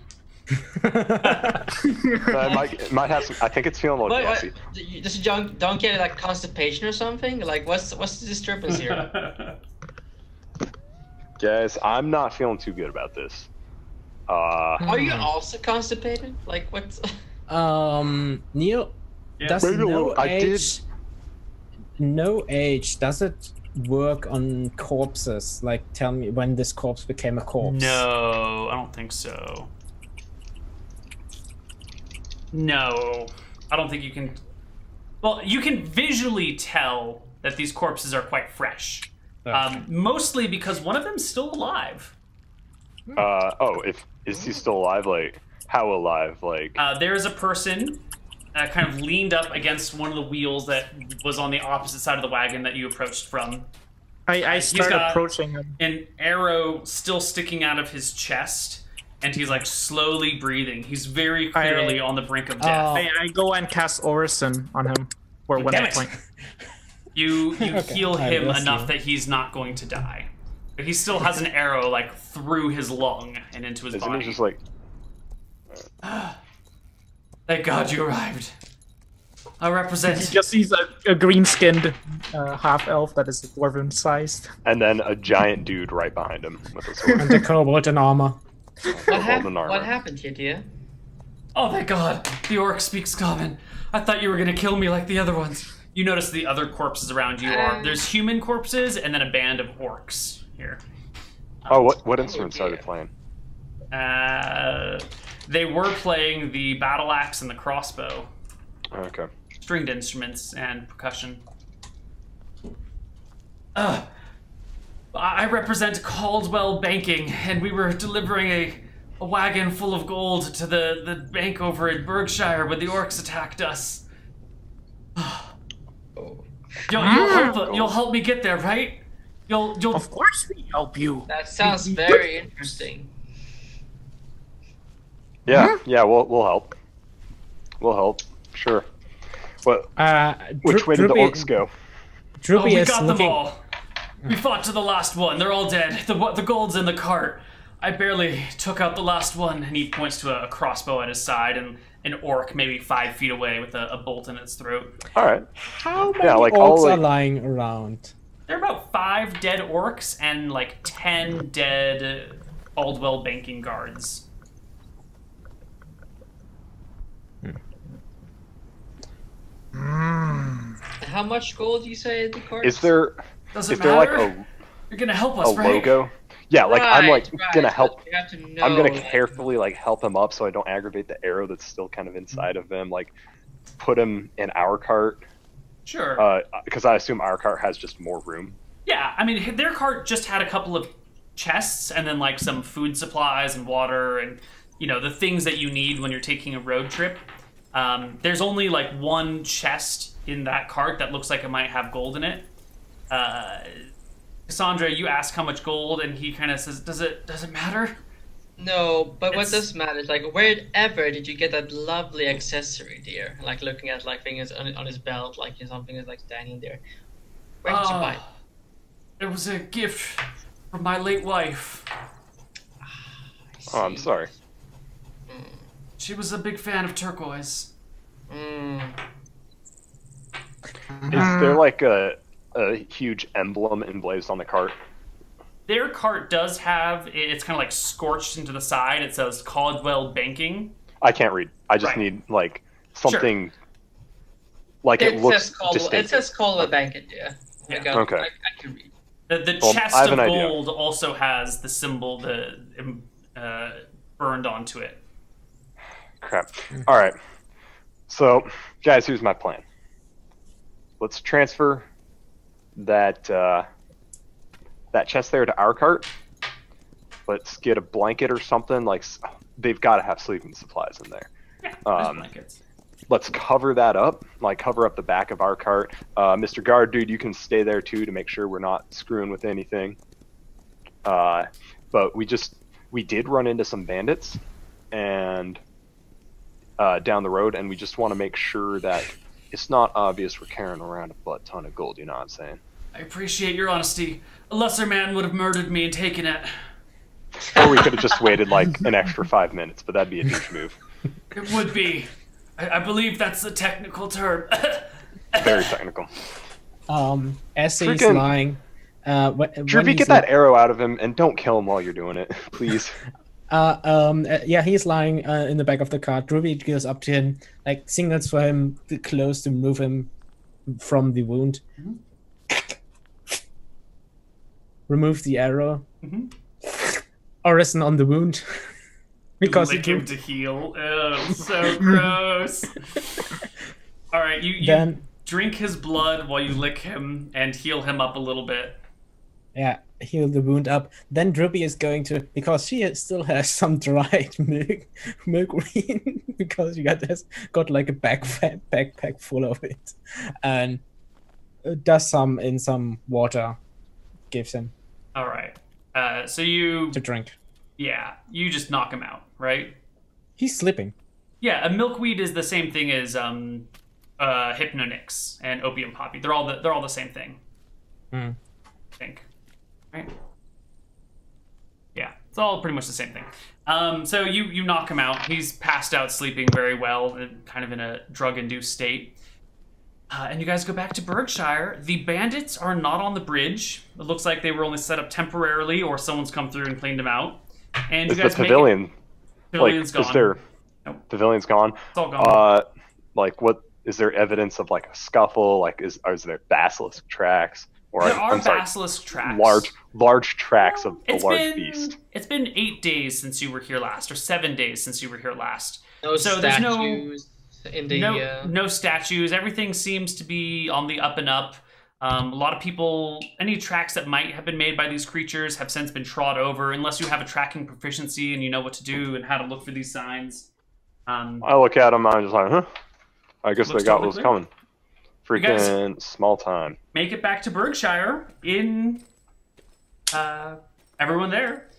It might have some. I think it's feeling a little gassy.
Does donkey have like constipation or something? Like what's the disturbance here?
Guys, I'm not feeling too good about this.
Are you also constipated? Like what's?
Neal, does no age does it work on corpses? Like, tell me when this corpse became a corpse.
No, I don't think so. No, I don't think you can. Well, you can visually tell that these corpses are quite fresh. Okay. Mostly because one of them's still alive.
Is he still alive? Like, how alive? Like,
there is a person kind of leaned up against one of the wheels that was on the opposite side of the wagon that you approached from.
I start approaching him.
An arrow still sticking out of his chest. And he's like slowly breathing. He's very clearly on the brink of death.
I go and cast Orison on him for one point.
You heal him enough that he's not going to die. But he still has an arrow like through his lung and into his body.
Just like,
thank God you arrived. I represent.
He just sees a green-skinned half elf that is dwarven sized,
and then a giant dude right behind him with a sword.
And the kobold in armor.
What happened here, dear?
Oh, thank God. The orc speaks common. I thought you were going to kill me like the other ones. You notice the other corpses around you are... There's human corpses and then a band of orcs here.
What instruments started playing?
They were playing the battle axe and the crossbow.
Okay.
Stringed instruments and percussion. I represent Caldwell Banking, and we were delivering a wagon full of gold to the bank over in Berkshire when the orcs attacked us. You'll help me get there, right? You'll.
Of course we help you.
That sounds very interesting.
Yeah, we'll help. We'll help, sure. But which way did the orcs go?
We got them all. We fought to the last one. They're all dead. The gold's in the cart. I barely took out the last one. And he points to a crossbow at his side and an orc maybe 5 feet away with a bolt in its throat.
All right.
How many orcs are lying around?
There are about 5 dead orcs and like 10 dead Caldwell Banking guards.
How much gold do you say in the cart?
Is there?
Doesn't
there
matter.
like
You're gonna help us, right?
Logo? Yeah, like I'm gonna help.
You have to know,
I'm gonna carefully like help him up so I don't aggravate the arrow that's still kind of inside of him. Like put him in our cart.
Sure.
Because I assume our cart has just more room.
Yeah, I mean their cart just had a couple of chests and then like some food supplies and water and the things that you need when you're taking a road trip. There's only like one chest in that cart that looks like it might have gold in it. Cassandra, you ask how much gold, and he kind of says, "Does it matter?"
No, but what does matter is like, wherever did you get that lovely accessory, dear? Like looking at like fingers on his belt, like something is like standing there. Where did you buy it?
It was a gift from my late wife.
Oh, I'm sorry.
She was a big fan of turquoise.
Is there like a huge emblem emblazed on the cart?
Their cart does have, it's kind of like scorched into the side. It says Caldwell Banking.
I can't read. I just need like something like it looks distinctive.
It says Caldwell Banking, yeah.
Okay.
I can read.
The chest of gold also has the symbol burned onto it.
Crap. All right. So, guys, here's my plan. Let's transfer that chest there to our cart. Let's get a blanket or something. Like, they've got to have sleeping supplies in there.
Yeah, there's blankets.
Let's cover that up. Like, cover up the back of our cart. Mr. Guard, dude, you can stay there too to make sure we're not screwing with anything. But we did run into some bandits and down the road, and we just want to make sure that it's not obvious we're carrying around a butt ton of gold. You know what I'm saying?
I appreciate your honesty. A lesser man would have murdered me and taken it.
Or we could have just waited like an extra 5 minutes, but that'd be a douche move.
It would be. I believe that's a technical term.
Very technical.
As he's lying,
Droopy, get that arrow out of him and don't kill him while you're doing it, please.
Yeah, he's lying in the back of the cart. Droopy goes up to him, like signals for him close to move him from the wound.
Mm-hmm.
Remove the arrow. Mm-hmm. Orison on the wound. Because
lick him to heal. Oh, so gross. All right, you drink his blood while you lick him and heal him up a little bit.
Yeah, heal the wound up. Then Droopy is going to, because she still has some dried milk green, because you got like a backpack full of it, and does some in some water, gives him.
All right. So you
to drink.
Yeah, you just knock him out, right?
He's sleeping.
Yeah, a milkweed is the same thing as hypnonix and opium poppy. They're all the same thing. I think. Right? Yeah, it's all pretty much the same thing. So you knock him out. He's passed out, sleeping very well, kind of in a drug-induced state. And you guys go back to Berkshire. The bandits are not on the bridge. It looks like they were only set up temporarily, or someone's come through and cleaned them out. And
is
you guys
the pavilion?
Pavilion's gone.
Is there?
Nope.
Pavilion's gone.
It's all gone.
Like, what is there evidence of like a scuffle? Like, is there basilisk tracks? Or
there are basilisk tracks.
Large tracks of a large beast.
It's been 8 days since you were here last, or 7 days since you were here last.
No
so
statues
no statues. Everything seems to be on the up and up. A lot of people, any tracks that might have been made by these creatures have since been trod over, unless you have a tracking proficiency and you know what to do and how to look for these signs.
I look at them, I'm just like, huh? I guess they got what was coming. Freaking small time.
Make it back to Berkshire in everyone there.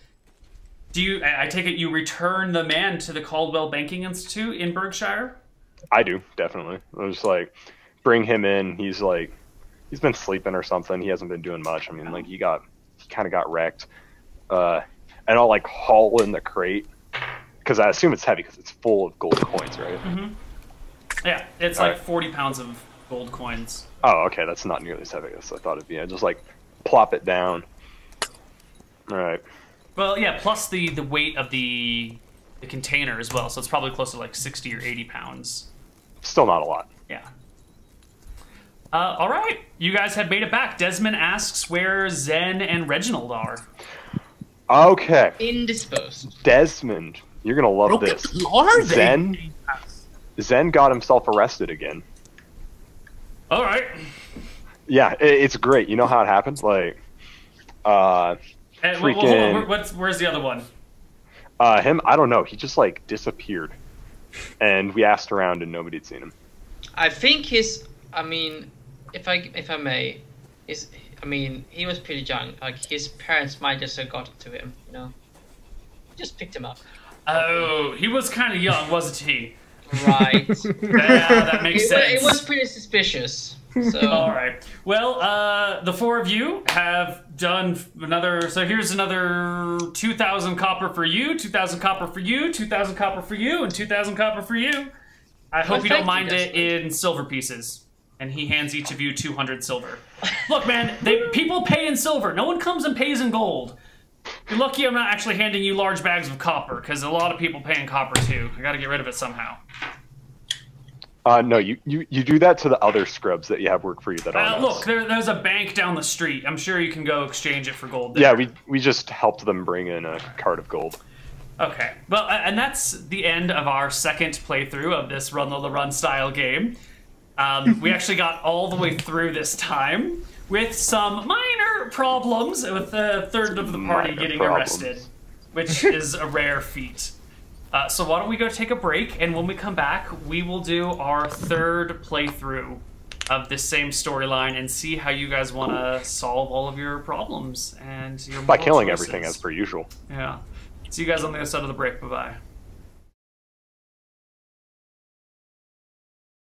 I take it you return the man to the Caldwell Banking Institute in Berkshire?
I do, definitely. I was like, bring him in. He's been sleeping or something. He hasn't been doing much. I mean, like, he kind of got wrecked. And I'll like haul in the crate, because I assume it's heavy because it's full of gold coins, right?
Mm-hmm. Yeah, it's like 40 pounds of gold coins.
Oh, okay, that's not nearly as heavy as I thought it'd be. I just like plop it down. All right.
Well, yeah, plus the weight of the container as well, so it's probably close to like 60 or 80 pounds.
Still not a lot.
Yeah. All right, you guys have made it back. Desmond asks where Zen and Reginald are.
Okay.
Indisposed.
Desmond, you're gonna love this. Zen got himself arrested again.
All right.
Yeah, it's great. You know how it happened? Like,
freaking. Where's the other one?
Him? I don't know. He just like disappeared, and we asked around, and nobody'd seen him.
I think I mean, if I may, he was pretty young. Like, his parents might just have gotten to him, you know. just picked him up.
Oh, he was kind of young, wasn't he?
Right.
Yeah, that makes sense.
It was pretty suspicious. So.
All right. Well, the four of you have done another. So here's another 2,000 copper for you, 2,000 copper for you, 2,000 copper for you, and 2,000 copper for you. I hope you don't mind it in silver pieces. And he hands each of you 200 silver. Look, man, people pay in silver. No one comes and pays in gold. You're lucky I'm not actually handing you large bags of copper, because a lot of people pay in copper too. I gotta get rid of it somehow.
No, you do that to the other scrubs that you have work for you that aren't
Look,
us.
there's a bank down the street. I'm sure you can go exchange it for gold there.
Yeah, we just helped them bring in a cart of gold.
Okay, well, and that's the end of our second playthrough of this Run Lola Run style game. We actually got all the way through this time with some minor problems, with a third of the party getting arrested, which is a rare feat. So why don't we go take a break, and when we come back, we will do our third playthrough of this same storyline and see how you guys want to solve all of your problems and your
by killing
choices.
everything as per usual.
Yeah. See you guys on the other side of the break. Bye-bye.